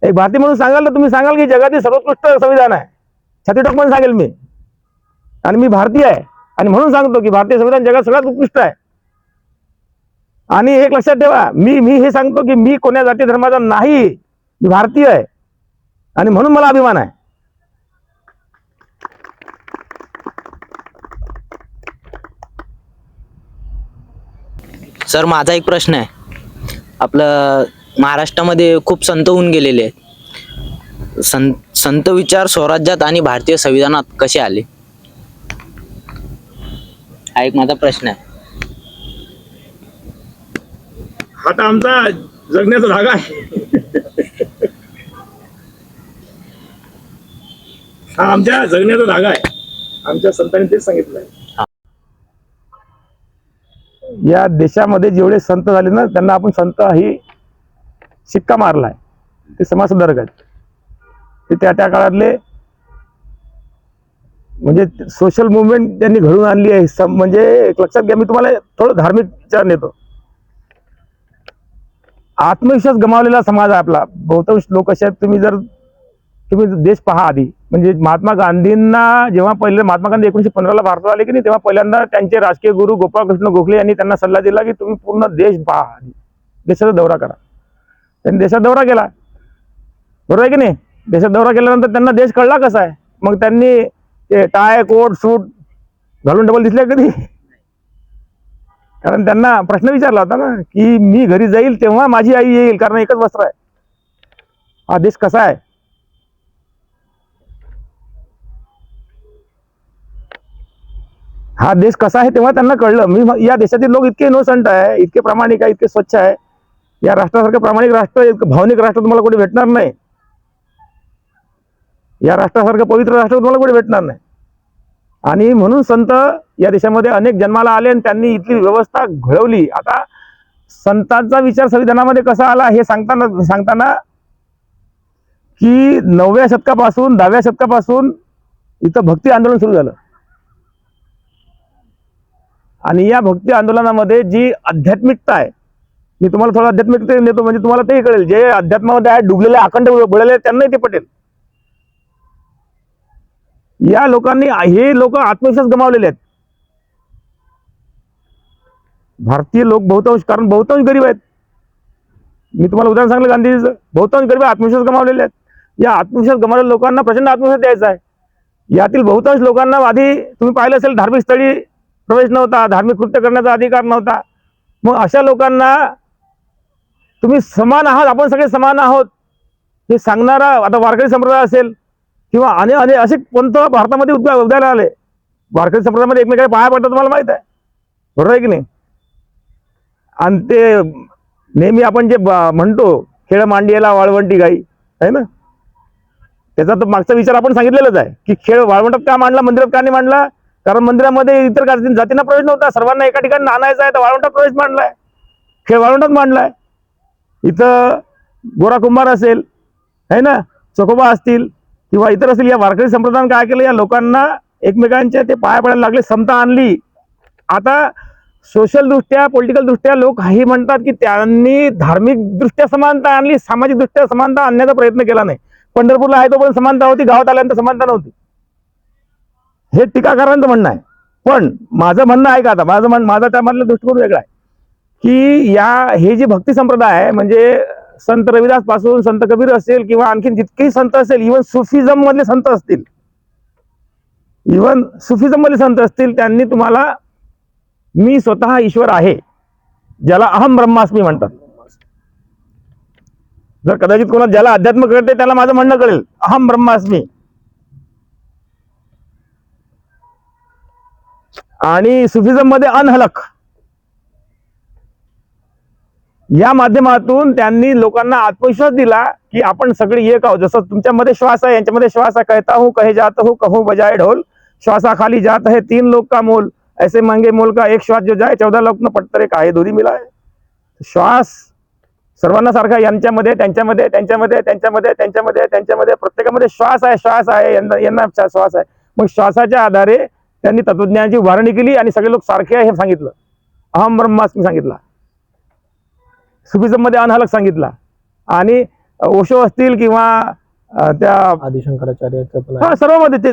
एक भारतीय म्हणून सांगाल तर तुम्ही सांगाल की जगातील सर्वोत्कृष्ट संविधान आहे, छाती टोकून सांगेल मी. आणि मी भारतीय आहे आणि म्हणून सांगतो की भारतीय संविधान जगात सगळ्यात उत्कृष्ट आहे. आणि एक लक्षात ठेवा, मी हे सांगतो की मी कोण्या जाती धर्माचा नाही, मी भारतीय आहे आणि म्हणून मला अभिमान आहे. सर माझा एक प्रश्न आहे. आपलं महाराष्ट्रामध्ये खूप संत होऊन गेलेले आहेत. संत विचार स्वराज्यात आणि भारतीय संविधानात कसे आले, हा एक माझा प्रश्न आहे. हा तर आमचा जगण्याचा धागा आहे. हा आमच्या जगण्याचा धागा आहे. आमच्या संतांनी तेच सांगितलं आहे. या देशामध्ये जेवढे संत झाले ना त्यांना आपण संत ही शिक्का मारलाय. ते समाजसुधारक आहेत. ते त्या काळातले म्हणजे सोशल मुवमेंट त्यांनी घडवून आणली आहे. म्हणजे एक लक्षात घ्या, मी तुम्हाला थोडं धार्मिक विचार नेतो. आत्मविश्वास गमावलेला समाज आहे आपला. बहुतांश लोक असे आहेत, तुम्ही देश पहा आधी. म्हणजे महात्मा गांधींना जेव्हा पहिले महात्मा गांधी 1915ला भारतात आले की नाही, तेव्हा पहिल्यांदा त्यांचे राजकीय गुरु गोपाळकृष्ण गोखले यांनी त्यांना सल्ला दिला की तुम्ही पूर्ण देश पहा, देशाचा दौरा करा. त्यांनी देशाचा दौरा केला, बरोबर आहे की नाही. देशाचा दौरा केल्यानंतर त्यांना देश कळला कसा आहे. मग त्यांनी ते टाय कोट सूट घालून डबल दिसले कधी, कारण त्यांना प्रश्न विचारला होता ना की मी घरी जाईल तेव्हा माझी आई येईल, कारण एकच वस्त्र आहे. हा देश कसा आहे. हा देश कसा आहे तेव्हा त्यांना कळलं. मी या देशातील लोक इतके इनोसंट आहे, इतके प्रामाणिक आहे, इतके स्वच्छ आहे. या राष्ट्रासारखं प्रामाणिक राष्ट्र, इतकं भावनिक राष्ट्र तुम्हाला कुठे भेटणार नाही. या राष्ट्रासारखं पवित्र राष्ट्र तुम्हाला कुठे भेटणार नाही. आणि म्हणून संत या देशामध्ये अनेक जन्माला आले आणि त्यांनी इथली व्यवस्था घडवली. आता संतांचा विचार संविधानामध्ये कसा आला हे सांगताना की 9व्या शतकापासून 10व्या शतकापासून इथं भक्ती आंदोलन सुरू झालं. आणि या भक्ती आंदोलनामध्ये जी आध्यात्मिकता आहे, मी तुम्हाला थोडं आध्यात्मिकता देतो म्हणजे तुम्हाला तेही कळेल. जे अध्यात्मामध्ये आहे, डुबलेले अखंड बुडलेले त्यांनाही ते पटेल. या लोकांनी, हे लोक आत्मविश्वास गमावलेले आहेत. भारतीय लोक बहुतांश, कारण बहुतांश गरीब आहेत. मी तुम्हाला उदाहरण सांगलं गांधीजीचं. बहुतांश गरीब आत्मविश्वास गमावलेले आहेत. या आत्मविश्वास गमावलेल्या लोकांना प्रचंड आत्मविश्वास द्यायचा आहे. यातील बहुतांश लोकांना आधी तुम्ही पाहिलं असेल धार्मिक स्थळी प्रवेश नव्हता, धार्मिक कृत्य करण्याचा अधिकार नव्हता. मग अशा लोकांना तुम्ही समान आहात, आपण सगळे समान आहोत हे सांगणारा, आता वारकरी संप्रदाय असेल किंवा अनेक असे पंथ भारतामध्ये उदयाला आले. वारकरी संप्रदायामध्ये एकमेकांना पाया पडतात, तुम्हाला माहित आहे, बरोबर आहे की नाही. आणि ते नेहमी आपण जे म्हणतो खेळ मांडियेला वाळवंटी गाई आहे ना, त्याचा तो मागचा विचार आपण सांगितलेलाच आहे की खेळ वाळवंटात का मांडला, मंदिरात का नाही मांडला. कारण मंदिरामध्ये इतर जातींना प्रवेश नव्हता, सर्वांना एका ठिकाणी आणायचा आहे, तर वाळवंटात प्रवेश मांडलाय, खेळ वाळवंटात मांडलाय. इथं गोरा कुंभार असेल है ना, चोखोबा असतील किंवा इतर असतील, या वारकरी संप्रदायाने काय केलं, या लोकांना एकमेकांच्या ते पाया पडायला लागले, समता आणली. आता सोशल दृष्ट्या, पॉलिटिकल दृष्ट्या लोक हे म्हणतात की त्यांनी धार्मिक दृष्ट्या समानता आणली, सामाजिक दृष्ट्या समानता आणण्याचा प्रयत्न केला नाही. पंढरपूरला आहे तोपर्यंत समानता होती, गावात आल्यानंतर समानता नव्हती, हे टीकाकारांचं म्हणणं आहे. पण माझं म्हणणं आहे का, आता माझा त्यामधला दृष्टिकोन वेगळा आहे की हे जे भक्ती संप्रदाय आहे, म्हणजे संत रविदास पासून संत कबीर असेल किंवा आणखी जितकेही संत असेल, इव्हन सुफिझम मधले संत असतील, त्यांनी तुम्हाला मी स्वतः ईश्वर आहे, ज्याला अहम ब्रह्मास्मी म्हणतात. जर कदाचित कोणाला ज्याला अध्यात्म कळते त्याला माझं म्हणणं कळेल, अहम ब्रह्मास्मी. आणि सुफिझम मध्ये अनहलक, या माध्यमातून त्यांनी लोकांना आत्मविश्वास दिला की आपण सगळे एक आहोत. जसं तुमच्यामध्ये श्वास आहे, यांच्यामध्ये श्वास आहे, कहता हूं कहे जात हूं, कहूं बजाए ढोल, श्वासा खाली जात है 3 लोग का मोल, ऐसे मांगे मोल का एक श्वास जो जाए 14 लोग न पटतरे काहे दूरी मिला है. श्वास सर्वांना सारखा यांच्यामध्ये त्यांच्यामध्ये त्यांच्यामध्ये त्यांच्यामध्ये त्यांच्यामध्ये त्यांच्यामध्ये प्रत्येकामध्ये श्वास आहे यांना श्वास आहे. मग श्वासाच्या आधारे त्यांनी तत्वज्ञानाची उभारणी केली आणि सगळे लोक सारखे आहे हे सांगितलं. अहम ब्रह्मास्मी सांगितला, सुफिझम मध्ये अनहलक सांगितला, आणि ओशो असतील किंवा त्या आदिशंकराचार्याचं पण आहे. हा सर्वांमध्ये ते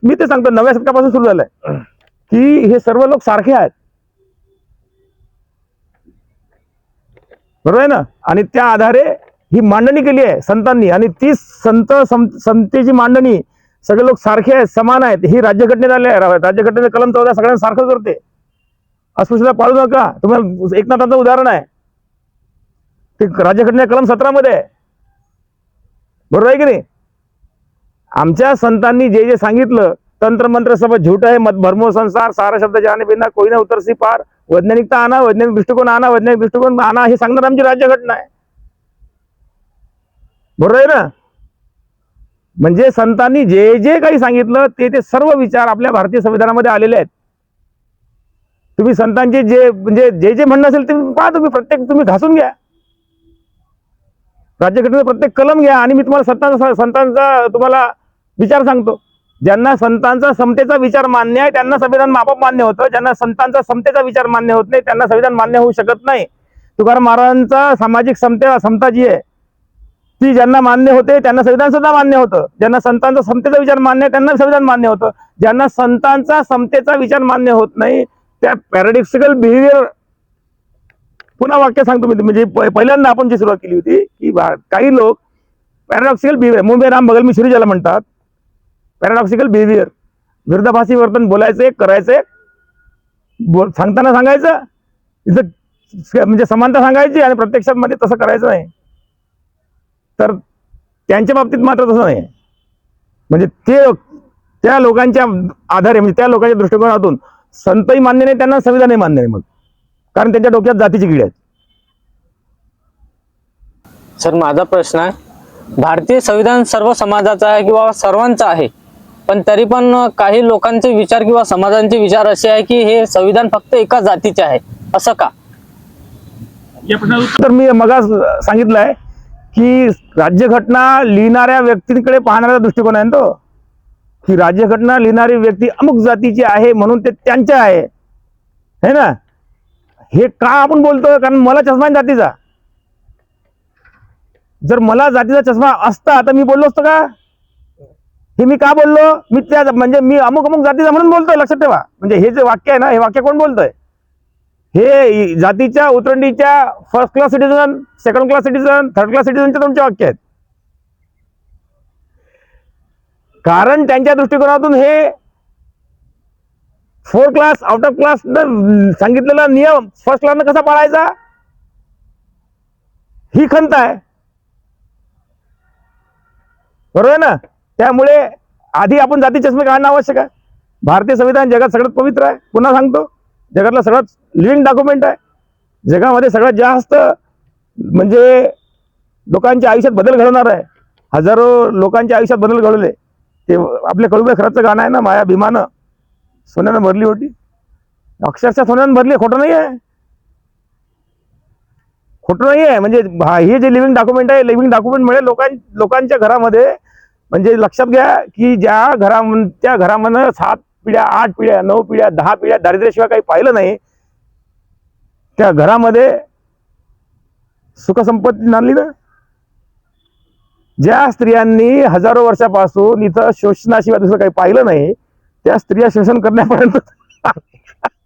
मी ते सांगतो 9व्या शतकापासून सुरू झालंय की हे सर्व लोक सारखे आहेत, बरोबर आहे ना. आणि त्या आधारे ही मांडणी केली आहे संतांनी, आणि ती समतेची मांडणी सगळे लोक सारखे आहेत, समान आहेत, ही राज्यघटनेत आले आहे. राज्यघटनेचे कलम 14 सगळ्यांना सारखं करते. अस्पृश्यता पाळू नका. तुम्हाला एकनाथाचं उदाहरण आहे, ते राज्यघटनेच्या कलम 17 मध्ये आहे, बरोबर आहे की नाही. आमच्या संतांनी जे जे सांगितलं, तंत्र मंत्र सब झूठ आहे, मत भरमो संसार, सारा शब्द जाने बिना कोई ना उतरसी पार, वैज्ञानिकता आणा, वैज्ञानिक दृष्टिकोन आणा, हे सांगणार आमची राज्यघटना आहे, बरोबर आहे ना. म्हणजे संतांनी जे जे काही सांगितलं ते सर्व विचार आपल्या भारतीय संविधानामध्ये आलेले आहेत. तुम्ही संतांचे जे जे म्हणणं असेल ते पहा, तुम्ही घासून घ्या राज्यघटनेचा प्रत्येक कलम घ्या, आणि मी तुम्हाला संतांचा तुम्हाला विचार सांगतो. ज्यांना संतांचा समतेचा विचार मान्य आहे त्यांना संविधान माफक मान्य होतं, ज्यांना संतांचा समतेचा विचार मान्य होत नाही त्यांना संविधान मान्य होऊ शकत नाही. तुकाराम महाराजांचा सामाजिक समता जी आहे ती ज्यांना मान्य होते त्यांना संविधान सुद्धा मान्य होतं. ज्यांना संतांचा समतेचा विचार मान्य आहे त्यांना संविधान मान्य होतं. ज्यांना संतांचा समतेचा विचार मान्य होत नाही त्या पॅराडॉक्सिकल बिहेवियर, पुन्हा वाक्य सांगतो मी, म्हणजे पहिल्यांदा आपण जी सुरुवात केली होती की काही लोक पॅराडॉक्सिकल बिहेवियर, मुंबई राम बगल मी श्री ज्याला म्हणतात, पॅराडॉक्सिकल बिहेवियर, विरोधाभासी वर्तन, बोलायचं एक करायचं एक, सांगताना सांगायचं तिथं म्हणजे समानता सांगायची आणि प्रत्यक्षात मध्ये तसं करायचं नाही. तर त्यांच्या बाबतीत मात्र तसं नाही. म्हणजे त्या लोकांच्या आधारे, म्हणजे त्या लोकांच्या दृष्टिकोनातून संतही मान्य नाही त्यांना, संविधानही मान्य नाही, मग कारण त्यांच्या डोक्यात जातीची किडी आहेत. सर, माझा प्रश्न आहे, भारतीय संविधान सर्व समाजाचं आहे किंवा सर्वांचं आहे, पण तरी पण काही लोकांचे विचार किंवा समाजांचे विचार असे आहे की हे संविधान फक्त एका जातीचे आहे, असं का? तर मी मगाच सांगितलं आहे की राज्यघटना लिहिणाऱ्या व्यक्तींकडे पाहणारा दृष्टिकोन आहे तो, की राज्यघटना लिहिणारी व्यक्ती अमुक जातीची आहे म्हणून ते त्यांच्या आहे ना. हे का आपण बोलतो, कारण मला चष्मा आहे जातीचा. जर मला जातीचा चष्मा असता तर मी बोललो असतो का? हे मी का बोललो, म्हणजे मी अमुक जातीचा म्हणून बोलतोय, लक्षात ठेवा. म्हणजे हे जे वाक्य आहे ना, हे वाक्य कोण बोलतोय? हे जातीच्या उतरंडीच्या first class citizen, second class citizen, third class सिटीजनचे तुमचे वाक्य आहेत. कारण त्यांच्या दृष्टिकोनातून हे 4 क्लास आउट ऑफ क्लास सांगितलेला नियम फर्स्ट क्लासनं कसा पाळायचा ही खंत आहे, बरोबर आहे ना. त्यामुळे आधी आपण जाती चष्मे काढणं आवश्यक आहे. भारतीय संविधान जगात सगळ्यात पवित्र आहे, पुन्हा सांगतो, जगातला सगळ्यात लिव्हिंग डॉक्युमेंट आहे. जगामध्ये सगळ्यात जास्त म्हणजे लोकांच्या आयुष्यात बदल घडवणार आहे. हजारो लोकांच्या आयुष्यात बदल घडवले. ते आपले कडूबे खरंच गाणं आहे ना, माया भीमानं सोन्यानं भरली होती, अक्षरशः सोन्यानं भरली, खोटं नाही आहे, खोटं नाही आहे. म्हणजे हे जे लिव्हिंग डॉक्युमेंट आहे, लिव्हिंग डॉक्युमेंटमुळे लोकांच्या घरामध्ये, म्हणजे लक्षात घ्या की त्या घरामध्ये 7 पिढ्या, 8 पिढ्या, 9 पिढ्या, 10 पिढ्या दारिद्र्याशिवाय काही पाहिलं नाही, त्या घरामध्ये सुखसंपत्ती नांदली ना. ज्या स्त्रियांनी हजारो वर्षापासून इथं शोषणाशिवाय दुसरं काही पाहिलं नाही त्या स्त्रिया शोषण करण्यापर्यंत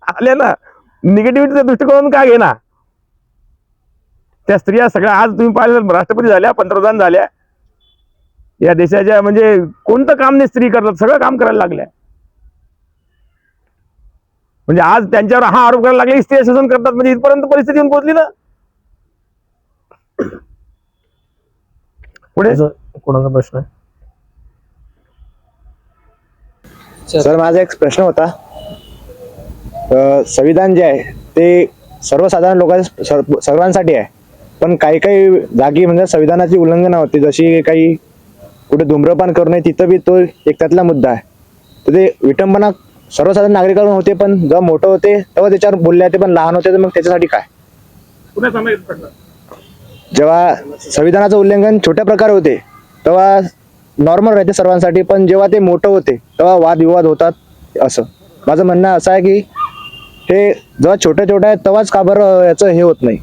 आल्या ना. निगेटिव्हिटीचा दृष्टिकोन का घेणार? त्या स्त्रिया सगळ्या आज तुम्ही पाहिलं राष्ट्रपती झाल्या, पंतप्रधान झाल्या, या देशाच्या, म्हणजे कोणतं काम नाही स्त्री करतात, सगळं काम करायला लागल्या. म्हणजे आज त्यांच्यावर हा आरोप करायला लागले स्त्रिया शोषण करतात, म्हणजे इथपर्यंत परिस्थिती येऊन पोहोचली ना. पुढे कोणाचा प्रश्न आहे? सर, माझा एक प्रश्न होता. संविधान जे आहे ते सर्वसाधारण लोकांच्या सर्वांसाठी आहे, पण काही काही जागी म्हणजे संविधानाची उल्लंघन होते, जशी काही कुठे धूम्रपान करू नये तिथं बी तो एक त्यातला मुद्दा आहे. तर ते विटंबना सर्वसाधारण नागरिकांना होते, पण जेव्हा मोठं होते तेव्हा त्याच्यावर बोलले जाते, पण लहान होते तर मग त्याच्यासाठी काय? जेव्हा संविधानाचं उल्लंघन छोट्या प्रकारे होते तेव्हा नॉर्मल राहते सर्वांसाठी, पण जेव्हा ते मोठं होते तेव्हा वादविवाद होतात. असं माझं म्हणणं असं आहे की हे जेव्हा छोट्या छोट्या आहेत तेव्हाच का बरं याचं हे होत नाही.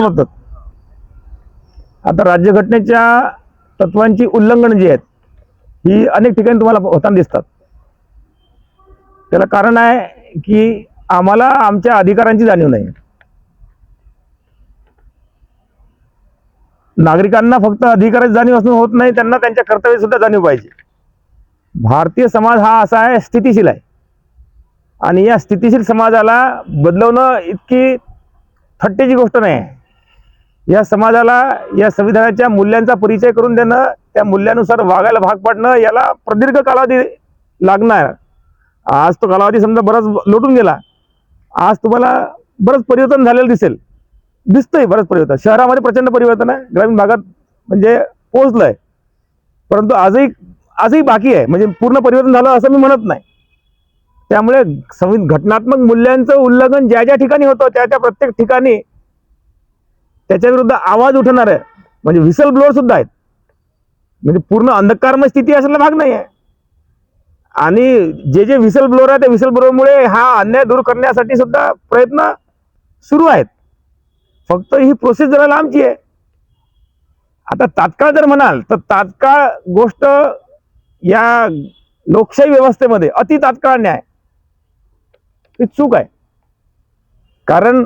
होतात. आता राज्यघटनेच्या तत्वांची उल्लंघन जी आहेत ही अनेक ठिकाणी तुम्हाला होताना दिसतात. त्याला कारण आहे की आम्हाला आमच्या अधिकारांची जाणीव नाही. नागरिकांना फक्त अधिकाराची जाणीव असणं होत नाही, त्यांना त्यांच्या कर्तव्याची सुद्धा जाणीव पाहिजे. भारतीय समाज हा असा आहे, स्थितिशील आहे, आणि या स्थितिशील समाजाला बदलवणं इतकी थट्टेची गोष्ट नाही आहे. या समाजाला या संविधानाच्या मूल्यांचा परिचय करून देणं, त्या मूल्यानुसार वागायला भाग पाडणं, याला प्रदीर्घ कालावधी लागणार. आज तो कालावधी समजा बराच लोटून गेला. आज तुम्हाला बरंच परिवर्तन झालेलं दिसतंय बरंच परिवर्तन. शहरामध्ये प्रचंड परिवर्तन आहे, ग्रामीण भागात म्हणजे पोहोचलंय, परंतु आजही बाकी आहे. म्हणजे पूर्ण परिवर्तन झालं असं मी म्हणत नाही. त्यामुळे घटनात्मक मूल्यांचं उल्लंघन ज्या ज्या ठिकाणी होतं त्या प्रत्येक ठिकाणी त्याच्या विरुद्ध आवाज उठवणार आहे, म्हणजे व्हिसल ब्लोअर सुद्धा आहेत. म्हणजे पूर्ण अंधकारमय स्थिती असलेला भाग नाही आहे. आणि जे व्हिसल ब्लोअर आहे त्या व्हिसल ब्लोअरमुळे हा अन्याय दूर करण्यासाठी सुद्धा प्रयत्न सुरू आहेत. फक्त ही प्रोसेस जरा लांबची आहे. आता तात्काळ जर म्हणाल तर तात्काळ गोष्ट या लोकशाही व्यवस्थेमध्ये अति तात्काळ न्याय ही चूक आहे. कारण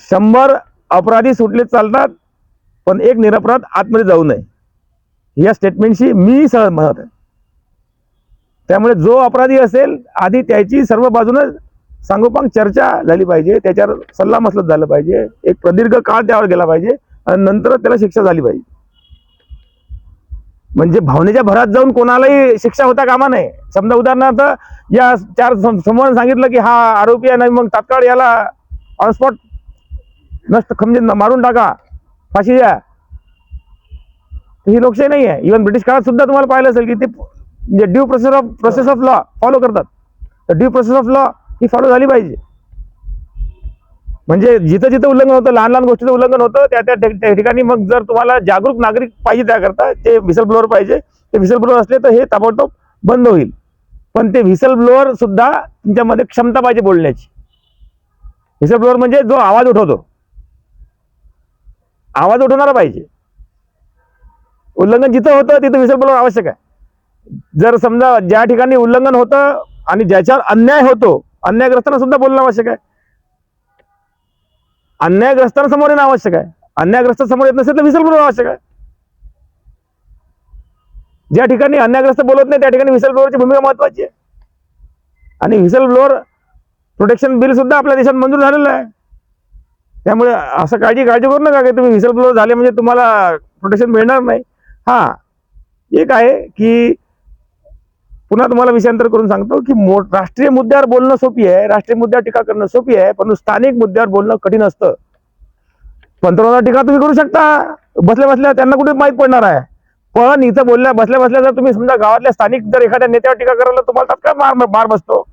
100 अपराधी सुटले चालतात, पण एक निरपराध आतमध्ये जाऊ नये, या स्टेटमेंटशी मी सहमत आहे. त्यामुळे जो अपराधी असेल आधी त्याची सर्व बाजूने सांगोपांग चर्चा झाली पाहिजे, त्याच्यावर सल्लामसलत झालं पाहिजे, एक प्रदीर्घ काळ त्यावर गेला पाहिजे, आणि नंतर त्याला शिक्षा झाली पाहिजे. म्हणजे भावनेच्या भरात जाऊन कोणालाही शिक्षा होता कामा नये. समजा उदाहरणार्थ या 4 समोर सांगितलं की हा आरोपी आहे, नाही मग तात्काळ याला ऑन स्पॉट म्हणजे मारून टाका, फाशी द्या, ही लोकशाही नाही आहे. इव्हन ब्रिटिश काळात सुद्धा तुम्हाला पाहिलं असेल की ते due process of law follow करतात. तर due process of law he follow झाली पाहिजे. म्हणजे जिथं जिथं उल्लंघन होतं, लहान लहान गोष्टीचं उल्लंघन होतं, त्या ठिकाणी मग जर तुम्हाला जागरूक नागरिक पाहिजे त्याकरता ते व्हिसल ब्लोअर पाहिजे. ते व्हिसल ब्लोअर असले तर हे ताबडतोब बंद होईल. पण ते व्हिसल ब्लोअर सुद्धा तुमच्यामध्ये क्षमता पाहिजे बोलण्याची. व्हिसल ब्लोअर म्हणजे जो आवाज उठवतो, आवाज उठवणारा पाहिजे. उल्लंघन जिथं होतं तिथं व्हिसल ब्लोअर आवश्यक आहे. जर समजा ज्या ठिकाणी उल्लंघन होतं आणि ज्याच्यावर अन्याय होतो, अन्यायग्रस्तांना सुद्धा बोलणं आवश्यक आहे. अन्यायग्रस्तांसमोर येणं आवश्यक आहे. अन्यायग्रस्त समोर येत नसेल तर व्हिसल ब्लोअर आवश्यक आहे. ज्या ठिकाणी अन्यायग्रस्त बोलत नाही त्या ठिकाणी व्हिसल ब्लोअरची भूमिका महत्वाची आहे. आणि व्हिसल ब्लोअर प्रोटेक्शन बिल सुद्धा आपल्या देशात मंजूर झालेलं आहे. त्यामुळे असं काळजी करू नका की तुम्ही व्हिसल ब्लोअर झाले म्हणजे तुम्हाला प्रोटेक्शन मिळणार नाही. हा एक आहे की पुन्हा तुम्हाला विषयांतर करून सांगतो की राष्ट्रीय मुद्द्यावर बोलणं सोपी आहे, राष्ट्रीय मुद्द्यावर टीका करणं सोपी आहे, परंतु स्थानिक मुद्द्यावर बोलणं कठीण असतं. पंतप्रधान टीका तुम्ही करू शकता बसल्या बसल्या, त्यांना कुठे माहीत पडणार आहे. पण इथं बसल्या बसल्या जर तुम्ही समजा गावातल्या स्थानिक जर एखाद्या नेत्यावर टीका करायला तुम्हाला तात्काळ मार बसतो.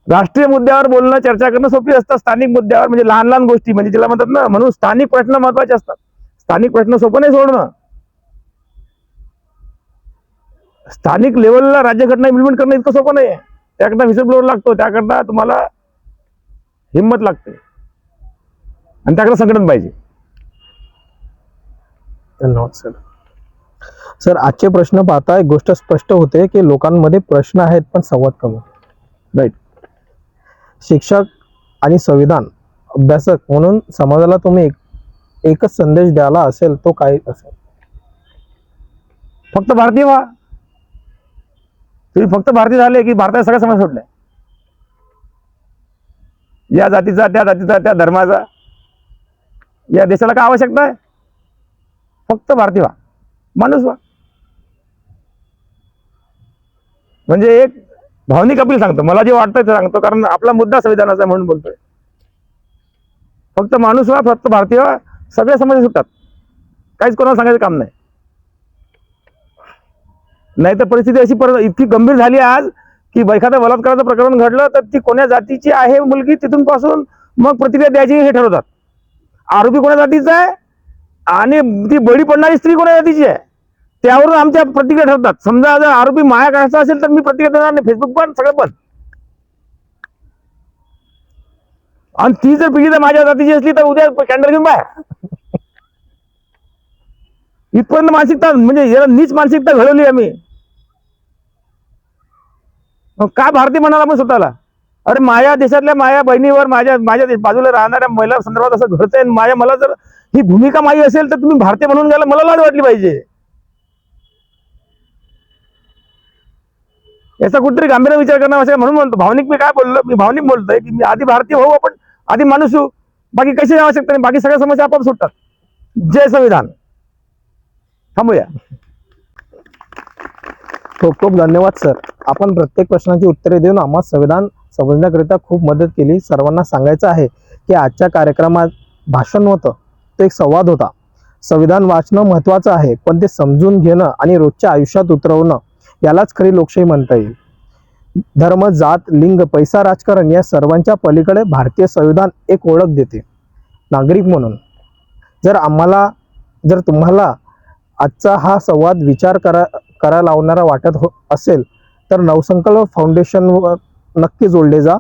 राष्ट्रीय मुद्द्यावर बोलणं चर्चा करणं सोपी असतं. स्थानिक मुद्द्यावर म्हणजे लहान लहान गोष्टी म्हणजे ज्याला म्हणतात ना, म्हणून स्थानिक प्रश्न महत्वाचे असतात. स्थानिक प्रश्न सोपं नाही सोडणं. स्थानिक लेवलला राज्यघटना इम्प्लिमेंट करणं इतकं सोपं नाही आहे. त्याकरता व्हिसल ब्लोअर लागतो, त्याकरता तुम्हाला हिंमत लागते आणि त्याकडे संघटन पाहिजे. धन्यवाद सर. सर, आजचे प्रश्न पाहता एक गोष्ट स्पष्ट होते की लोकांमध्ये प्रश्न आहेत पण संवाद कमी. राईट. शिक्षक आणि संविधान अभ्यासक म्हणून समाजाला तुम्ही एकच संदेश द्यायला असेल तो काय असेल? फक्त भारतीय व्हा. तुम्ही फक्त भारतीय झाले की भारतात सगळ्या समाज सोडलाय. या जातीचा, त्या जातीचा, त्या धर्माचा या देशाला काय आवश्यकता आहे? फक्त भारतीय व्हा, माणूस व्हा. म्हणजे एक भावनिक अपील सांगतो, मला जे वाटतंय ते सांगतो, कारण आपला मुद्दा संविधानाचा म्हणून बोलतोय. फक्त माणूस व्हा, फक्त भारतीय व्हा, सगळ्या समाज सुटतात. काहीच कोणाला सांगायचं काम नाही. नाही तर परिस्थिती अशी इतकी गंभीर झाली आज की एखादं बलात्काराचं प्रकरण घडलं तर ती कोण्या जातीची आहे मुलगी, तिथून पासून मग प्रतिक्रिया द्यायची हे ठरवतात. आरोपी कोण्या जातीचा आहे आणि ती बळी पडणारी स्त्री कोण्या जातीची आहे त्यावरून आमच्या प्रतिक्रिया ठरतात. समजा जर आरोपी माया काढायचा असेल तर मी प्रतिक्रिया देणार नाही, फेसबुक पण सगळं बंद. आणि ती जर पीडिता माझ्या जातीची असली तर उद्या कॅन्डल घेऊन बाहेर. इथपर्यंत मानसिकता म्हणजे याला नीच मानसिकता घडवली आम्ही. मग का भारतीय म्हणाला आपण स्वतःला? अरे माझ्या देशातल्या माझ्या बहिणीवर, माझ्या बाजूला राहणाऱ्या महिला संदर्भात असं घडतंय. मला जर ही भूमिका माझी असेल तर तुम्ही भारतीय म्हणून घ्यायला मला लाज वाटली पाहिजे. याचा कुठेतरी गांभीर्याने विचार करणं आवश्यक. म्हणून म्हणतो भावनिक, मी काय बोललो, मी भावनिक बोलतोय की मी आधी भारतीय होऊ, आपण आधी माणूस होऊ, बाकी कशी आवश्यकता नाही, बाकी सगळ्या समस्या आपोआप सुटतात. जय संविधान. थांबूया. खूप खूप धन्यवाद सर. आपण प्रत्येक प्रश्नाची उत्तरे देऊन आम्हाला संविधान समजण्याकरिता खूप मदत केली. सर्वांना सांगायचं आहे की आजच्या कार्यक्रमात भाषण नव्हतं, तो एक संवाद होता. संविधान वाचणं महत्त्वाचं आहे, पण ते समजून घेणं आणि रोजच्या आयुष्यात उतरवणं यालाच खरी लोकशाही म्हणता येईल. धर्म, जात, लिंग, पैसा, राजकारण या सर्वांच्या पलीकडे भारतीय संविधान एक ओळख देते नागरिक म्हणून. जर तुम्हाला आजचा हा संवाद विचार करायला लावणारा वाटत असेल तर नवसंकल्प फाउंडेशनवर नक्की जोडले जा.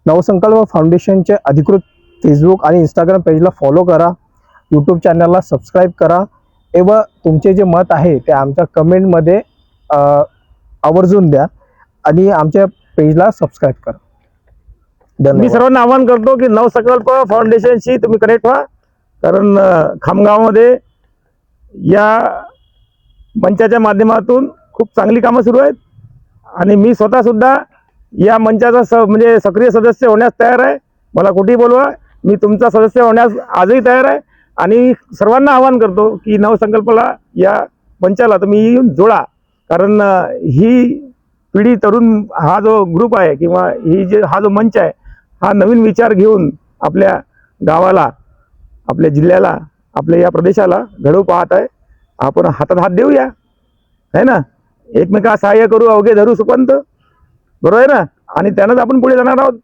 नवसंकल्प फाउंडेशनचे अधिकृत फेसबुक आणि इंस्टाग्राम पेजला फॉलो करा. यूट्यूब चॅनलला सबस्क्राईब करा. व तुमचे जे मत आहे ते आमच्या कमेंटमध्ये आवर्जून द्या आणि आमच्या पेजला सबस्क्राईब करा. मी धन्यवाद. सर्वांना आवाहन करतो की नवसंकल्प फाउंडेशनशी तुम्ही कनेक्ट व्हा. कारण खामगावमध्ये या मंचाच्या माध्यमातून खूप चांगली कामं सुरू आहेत आणि मी स्वतः सुद्धा या मंचाचा म्हणजे सक्रिय सदस्य होण्यास तयार आहे. मला कुठेही बोलवा, मी तुमचा सदस्य होण्यास आजही तयार आहे. आणि सर्वांना आवाहन करतो की नवसंकल्पला, या मंचाला तुम्ही येऊन जोडा. कारण ही पिढी तरुण हा जो ग्रुप आहे किंवा हा जो मंच आहे, हा नवीन विचार घेऊन आपल्या गावाला, आपल्या जिल्ह्याला, आपल्या या प्रदेशाला घडवू पाहत आहे. आपण हातात हात देऊया, है ना. एकमेका सहाय्य करू, अवघे धरू सुपंत, बरोबर आहे ना. आणि त्यानंच आपण पुढे जाणार आहोत.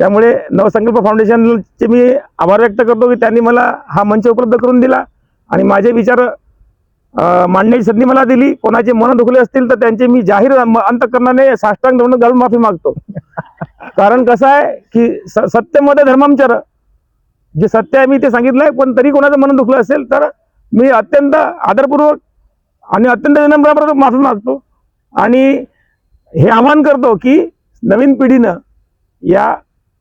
त्यामुळे नवसंकल्प फाउंडेशनचे मी आभार व्यक्त करतो की त्यांनी मला हा मंच उपलब्ध करून दिला आणि माझे विचार मांडण्याची संधी मला दिली. कोणाचे मन दुखले असतील तर त्यांचे मी जाहीर अंतःकरणाने साष्टांग दंड घालून माफी मागतो. कारण कसं आहे की सत्यमध्ये धर्मांचर, जे सत्य आहे मी ते सांगितलंय. पण तरी कोणाचं मन दुखलं असेल तर मी अत्यंत आदरपूर्वक आणि अत्यंत विनम्रपूर्वक माफी मागतो. आणि हे आवाहन करतो की नवीन पिढीनं या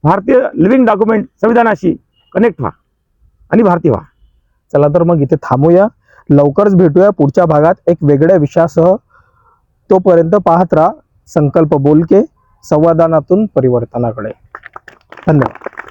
भारतीय लिव्हिंग डॉक्युमेंट संविधानाशी कनेक्ट व्हा आणि भारतीय व्हा. चला तर मग इथे थांबूया. लवकरच भेटूया पुढच्या भागात एक वेगळ्या विषयासह. तोपर्यंत पाहत राहा संकल्प बोलके, संवादानातून परिवर्तनाकडे. धन्यवाद.